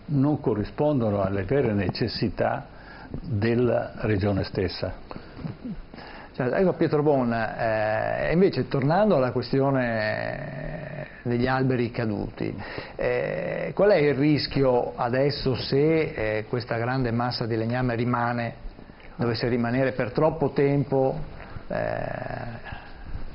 non corrispondono alle vere necessità della regione stessa. Ecco Pietro Bon, invece tornando alla questione degli alberi caduti, qual è il rischio adesso se questa grande massa di legname dovesse rimanere per troppo tempo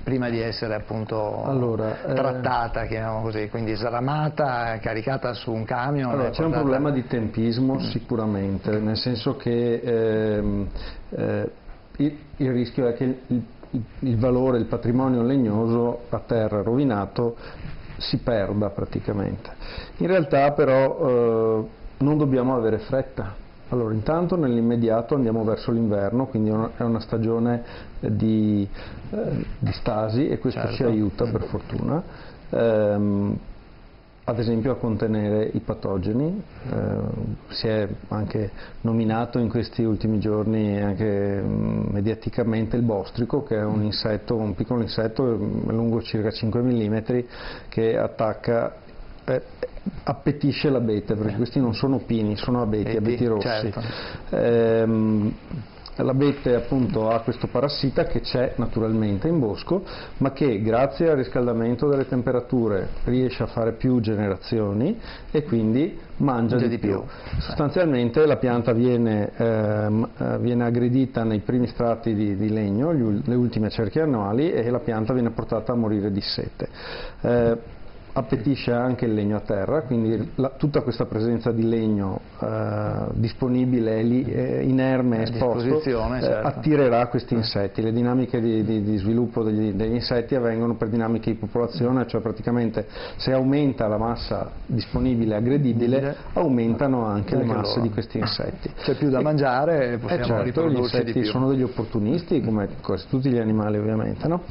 prima di essere appunto trattata, chiamiamo così, quindi sramata, caricata su un camion? Allora, c'è un problema di tempismo sicuramente, nel senso che il rischio è che il valore, il patrimonio legnoso a terra rovinato si perda praticamente. In realtà però non dobbiamo avere fretta. Allora, intanto nell'immediato andiamo verso l'inverno, quindi è una stagione di stasi, e questo ci aiuta per fortuna. Ad esempio a contenere i patogeni, si è anche nominato in questi ultimi giorni anche mediaticamente il bostrico, che è un piccolo insetto lungo circa 5 mm che attacca, appetisce l'abete, perché questi non sono pini, sono abeti rossi. Certo. L'abete appunto ha questo parassita che c'è naturalmente in bosco, ma che grazie al riscaldamento delle temperature riesce a fare più generazioni e quindi mangia di più. Sostanzialmente la pianta viene aggredita nei primi strati di legno, le ultime cerchie annuali, e la pianta viene portata a morire di sete. Appetisce anche il legno a terra, quindi tutta questa presenza di legno disponibile lì, inerme, esposto, certo, attirerà questi insetti. Le dinamiche di sviluppo degli insetti avvengono per dinamiche di popolazione, cioè praticamente se aumenta la massa disponibile aggredibile, aumentano anche le masse di questi insetti. C'è più da mangiare, possiamo certo, gli riprodurci insetti di più. sono degli opportunisti, come quasi tutti gli animali ovviamente, no?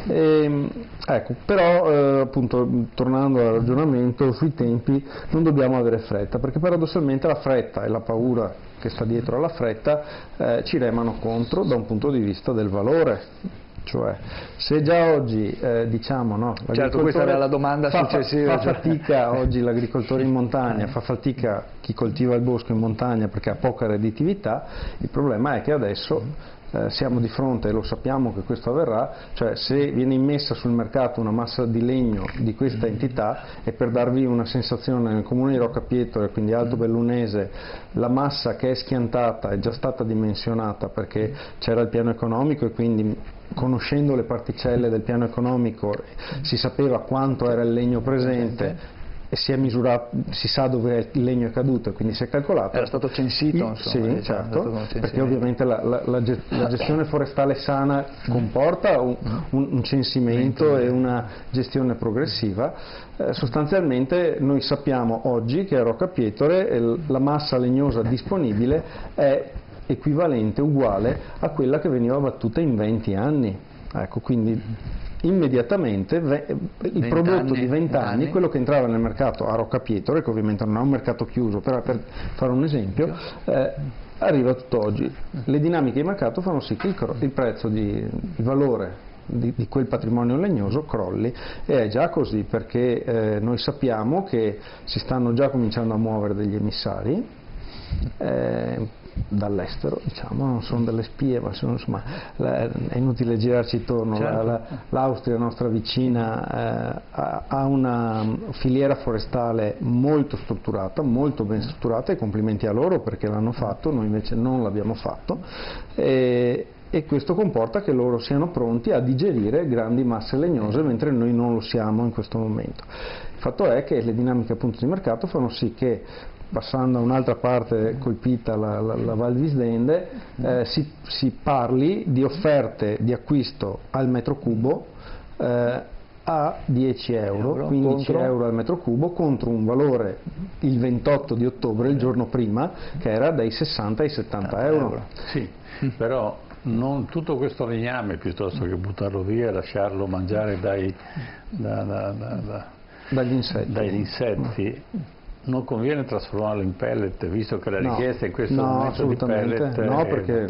Ecco, però appunto tornando al ragionamento sui tempi, non dobbiamo avere fretta, perché paradossalmente la fretta e la paura che sta dietro alla fretta ci remano contro da un punto di vista del valore. Cioè, se già oggi diciamo no, certo, questa era la domanda successiva. Fa fatica oggi l'agricoltore in montagna, fa fatica chi coltiva il bosco in montagna perché ha poca redditività, il problema è che adesso siamo di fronte, e lo sappiamo che questo avverrà, cioè se viene immessa sul mercato una massa di legno di questa entità, e per darvi una sensazione, nel comune di Roccapietore, quindi Alto Bellunese, la massa che è schiantata è già stata dimensionata perché c'era il piano economico, e quindi conoscendo le particelle del piano economico si sapeva quanto era il legno presente e si è misurato, si sa dove il legno è caduto, e quindi si è calcolato. Era stato censito, insomma, sì, certo, perché ovviamente la gestione forestale sana comporta un censimento e una gestione progressiva. Sostanzialmente noi sappiamo oggi che a Roccapietore la massa legnosa disponibile è equivalente, uguale a quella che veniva battuta in 20 anni. Ecco, quindi immediatamente il prodotto di 20 anni, quello che entrava nel mercato a Roccapietore, che ovviamente non è un mercato chiuso, però per fare un esempio, arriva tutt'oggi. Le dinamiche di mercato fanno sì che il prezzo, il valore di quel patrimonio legnoso crolli, e è già così perché noi sappiamo che si stanno già cominciando a muovere degli emissari dall'estero, diciamo, non sono delle spie, ma sono, insomma, è inutile girarci intorno. Certo. L'Austria, nostra vicina, ha una filiera forestale molto strutturata, molto ben strutturata, e complimenti a loro perché l'hanno fatto, noi invece non l'abbiamo fatto, e questo comporta che loro siano pronti a digerire grandi masse legnose, mentre noi non lo siamo in questo momento. Il fatto è che le dinamiche appunto di mercato fanno sì che, passando a un'altra parte colpita, la Val Visdende, si parli di offerte di acquisto al metro cubo a 10 euro, 15 euro al metro cubo, contro un valore il 28 di ottobre, il giorno prima, che era dai 60 ai 70 euro. Sì, però non tutto questo legname, piuttosto che buttarlo via e lasciarlo mangiare dagli insetti, non conviene trasformarlo in pellet, visto che la richiesta in questo momento di pellet no, perché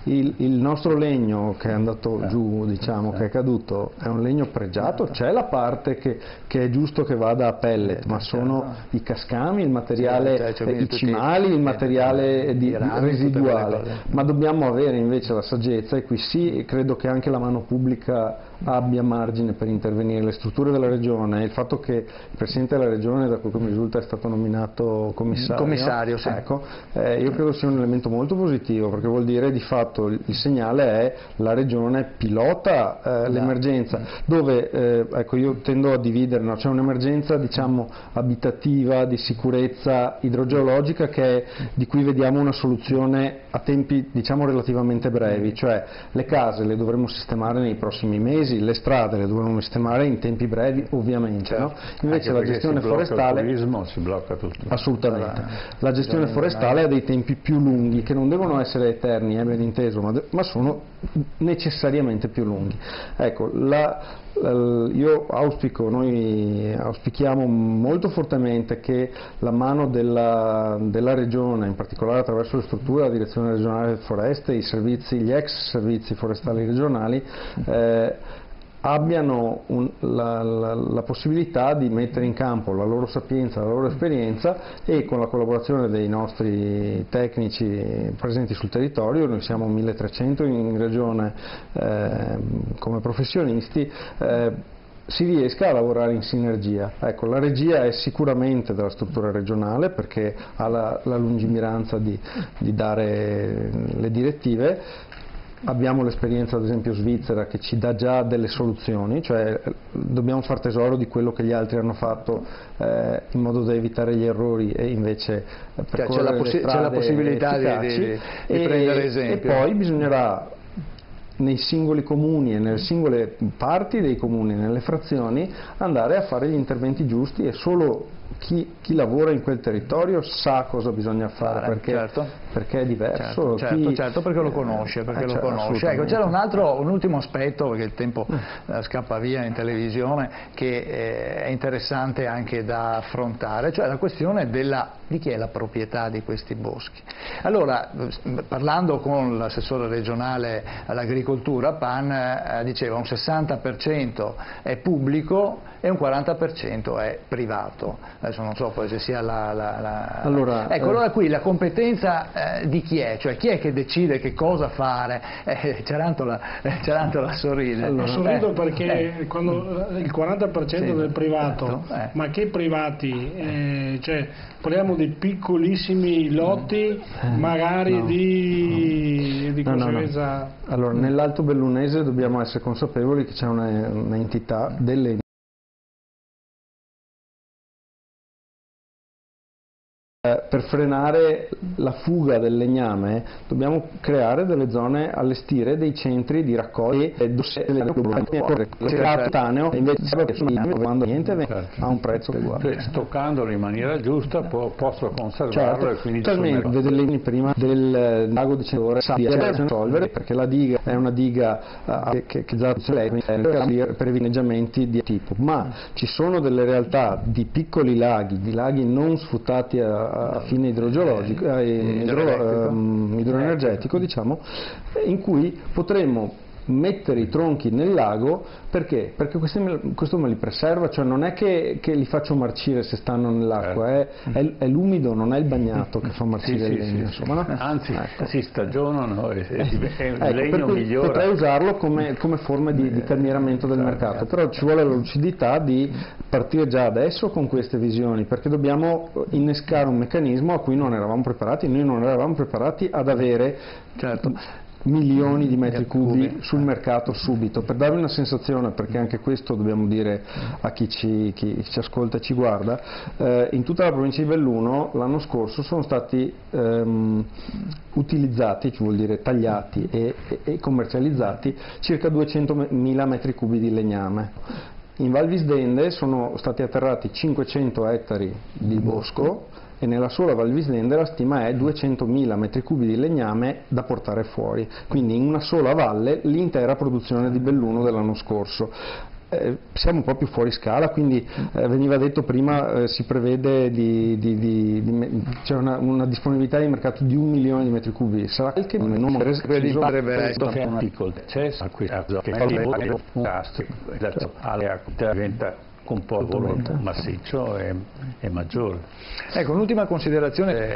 il nostro legno che è andato giù, diciamo, che è caduto, è un legno pregiato. C'è la parte che è giusto che vada a pellet, ma sono i cascami, il materiale, i cimali, il materiale residuale. Ma dobbiamo avere invece la saggezza, e qui sì, credo che anche la mano pubblica abbia margine per intervenire. Le strutture della regione, il fatto che il Presidente della regione, da quello che mi risulta, è stato nominato commissario, sì. Ecco, io credo sia un elemento molto positivo, perché vuol dire di fatto il segnale è la regione pilota l'emergenza, dove ecco, io tendo a dividere, no? C'è un'emergenza, diciamo, abitativa, di sicurezza idrogeologica, di cui vediamo una soluzione a tempi, diciamo, relativamente brevi, cioè le case le dovremo sistemare nei prossimi mesi, le strade le dovremo sistemare in tempi brevi, ovviamente, certo. No? Invece la gestione forestale il turismo si blocca tutto. Assolutamente. La gestione forestale ha dei tempi più lunghi, che non devono essere eterni, ben inteso, ma sono necessariamente più lunghi. Ecco, io noi auspichiamo molto fortemente che la mano della regione, in particolare attraverso le strutture della direzione regionale delle foreste, gli ex servizi forestali regionali, abbiano la possibilità di mettere in campo la loro sapienza, la loro esperienza, e con la collaborazione dei nostri tecnici presenti sul territorio, noi siamo 1300 in regione come professionisti, si riesca a lavorare in sinergia. Ecco, la regia è sicuramente della struttura regionale, perché ha la lungimiranza di dare le direttive. Abbiamo l'esperienza ad esempio svizzera che ci dà già delle soluzioni, cioè dobbiamo far tesoro di quello che gli altri hanno fatto in modo da evitare gli errori e invece percorrere le strade c'è la possibilità di prendere esempio. E poi bisognerà nei singoli comuni e nelle singole parti dei comuni, nelle frazioni, andare a fare gli interventi giusti, e solo chi lavora in quel territorio sa cosa bisogna fare, perché è diverso. Certo, perché lo conosce. Ecco, c'era un ultimo aspetto, perché il tempo scappa via in televisione, che è interessante anche da affrontare, cioè la questione di chi è la proprietà di questi boschi. Allora, parlando con l'assessore regionale all'agricoltura, Pan diceva un 60% è pubblico e un 40% è privato. Adesso non so poi se sia Allora, allora qui la competenza di chi è? Cioè chi è che decide che cosa fare? Cerantola sorride. Allora, sorrido perché quando il 40% del privato, ma che privati? Cioè, parliamo di piccolissimi lotti, magari di conseguenza. No. Allora, nell'Alto Bellunese dobbiamo essere consapevoli che c'è un'entità delle per frenare la fuga del legname dobbiamo creare delle zone, allestire dei centri di raccolta taneo, invece quando niente a un prezzo uguale. Stoccandolo in maniera giusta posso conservarlo, e quindi vedere prima del lago di Cedore sa risolvere, perché la diga è una diga che già per evineggiamenti di tipo, ma ci sono delle realtà di piccoli laghi, di laghi non sfruttati a fine idrogeologico, idroenergetico, diciamo, in cui potremmo mettere i tronchi nel lago. Perché questo me li preserva, cioè non è che li faccio marcire se stanno nell'acqua, è l'umido, non è il bagnato che fa marcire il legno, insomma, no? Anzi, si stagionano e il legno migliora. Potrei usarlo come forma di calmieramento del mercato, però ci vuole la lucidità di partire già adesso con queste visioni, perché dobbiamo innescare un meccanismo a cui non eravamo preparati. Noi non eravamo preparati ad avere milioni di metri cubi sul mercato subito, per darvi una sensazione, perché anche questo dobbiamo dire a chi ci ascolta e ci guarda, in tutta la provincia di Belluno l'anno scorso sono stati utilizzati, che vuol dire tagliati e commercializzati, circa 200.000 metri cubi di legname. In Val Visdende sono stati atterrati 500 ettari di bosco, e nella sola Val Visdende la stima è 200.000 metri cubi di legname da portare fuori, quindi in una sola valle l'intera produzione di Belluno dell'anno scorso. Siamo un po' più fuori scala, quindi veniva detto prima si prevede c'è una disponibilità di mercato di 1 milione di metri cubi. Sarà che non potrebbe essere una difficoltà a questo che diventa un po' massiccio e maggiore. Ecco, un'ultima considerazione,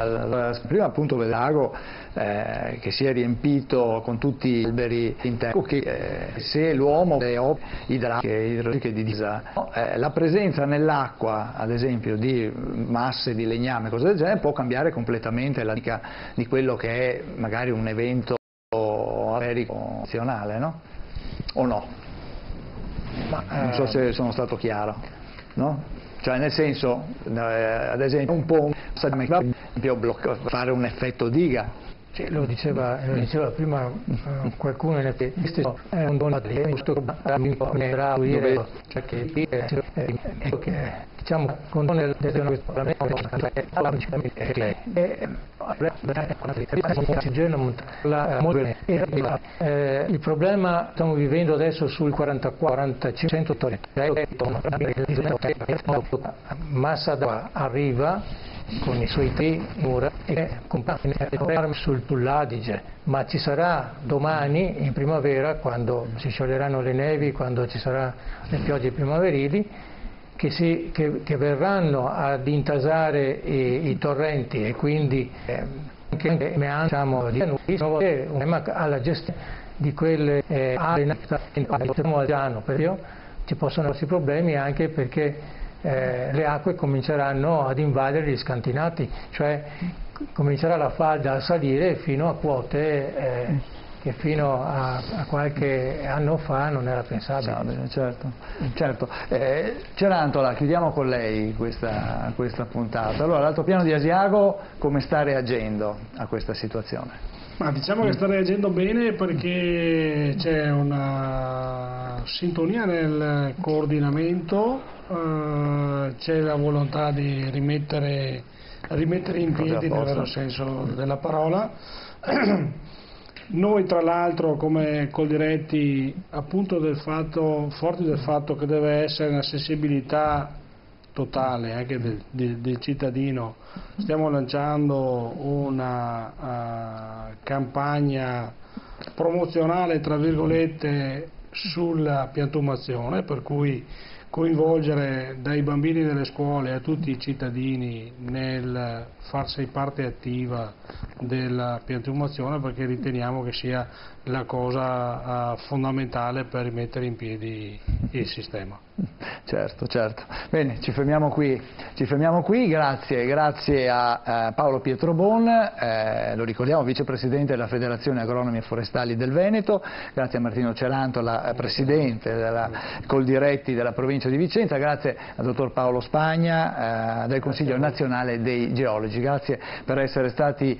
prima appunto Velago che si è riempito con tutti gli alberi interni, che se l'uomo è idrauliche di la presenza nell'acqua ad esempio di masse di legname, cose del genere, può cambiare completamente la dinamica di quello che è magari un evento nazionale, no? O no? Non so se sono stato chiaro, no? Cioè nel senso, ad esempio un ponte fare un effetto diga. Sì, lo diceva prima qualcuno è un dono diciamo con il problema stiamo vivendo adesso sul 44-45 massa d'acqua arriva con i suoi mura e sull'Adige, ma ci sarà domani in primavera, quando si scioglieranno le nevi, quando ci saranno le piogge primaverili, che verranno ad intasare i torrenti e quindi alla gestione di quelle aree ci possono essere problemi anche perché le acque cominceranno ad invadere gli scantinati, cioè comincerà la falda a salire fino a quote che fino a qualche anno fa non era pensabile. Certo. Cerantola, chiudiamo con lei questa puntata. Allora, l'altopiano di Asiago come sta reagendo a questa situazione? Ma diciamo che sta reagendo bene perché c'è una sintonia nel coordinamento, c'è la volontà di rimettere in piedi nel vero senso della parola. Noi tra l'altro come Coldiretti, appunto forti del fatto che deve essere una sensibilità totale anche del cittadino, stiamo lanciando una campagna promozionale tra virgolette sulla piantumazione, per cui coinvolgere dai bambini delle scuole a tutti i cittadini nel farsi parte attiva della piantumazione, perché riteniamo che sia la cosa fondamentale per rimettere in piedi il sistema. Certo. Bene, ci fermiamo qui, grazie a Paolo Pietrobon, lo ricordiamo, vicepresidente della Federazione Agronomi e Forestali del Veneto, grazie a Martino Cerantola, presidente della Coldiretti della provincia di Vicenza, grazie al dottor Paolo Spagna del Consiglio Nazionale dei Geologi, grazie per essere stati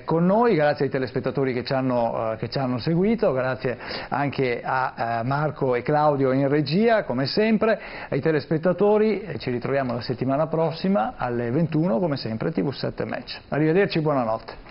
con noi, grazie ai telespettatori che ci hanno seguito, grazie anche a Marco e Claudio in regia, come sempre, ai telespettatori, ci ritroviamo la settimana prossima alle 21 come sempre TV7 Match. Arrivederci, buonanotte.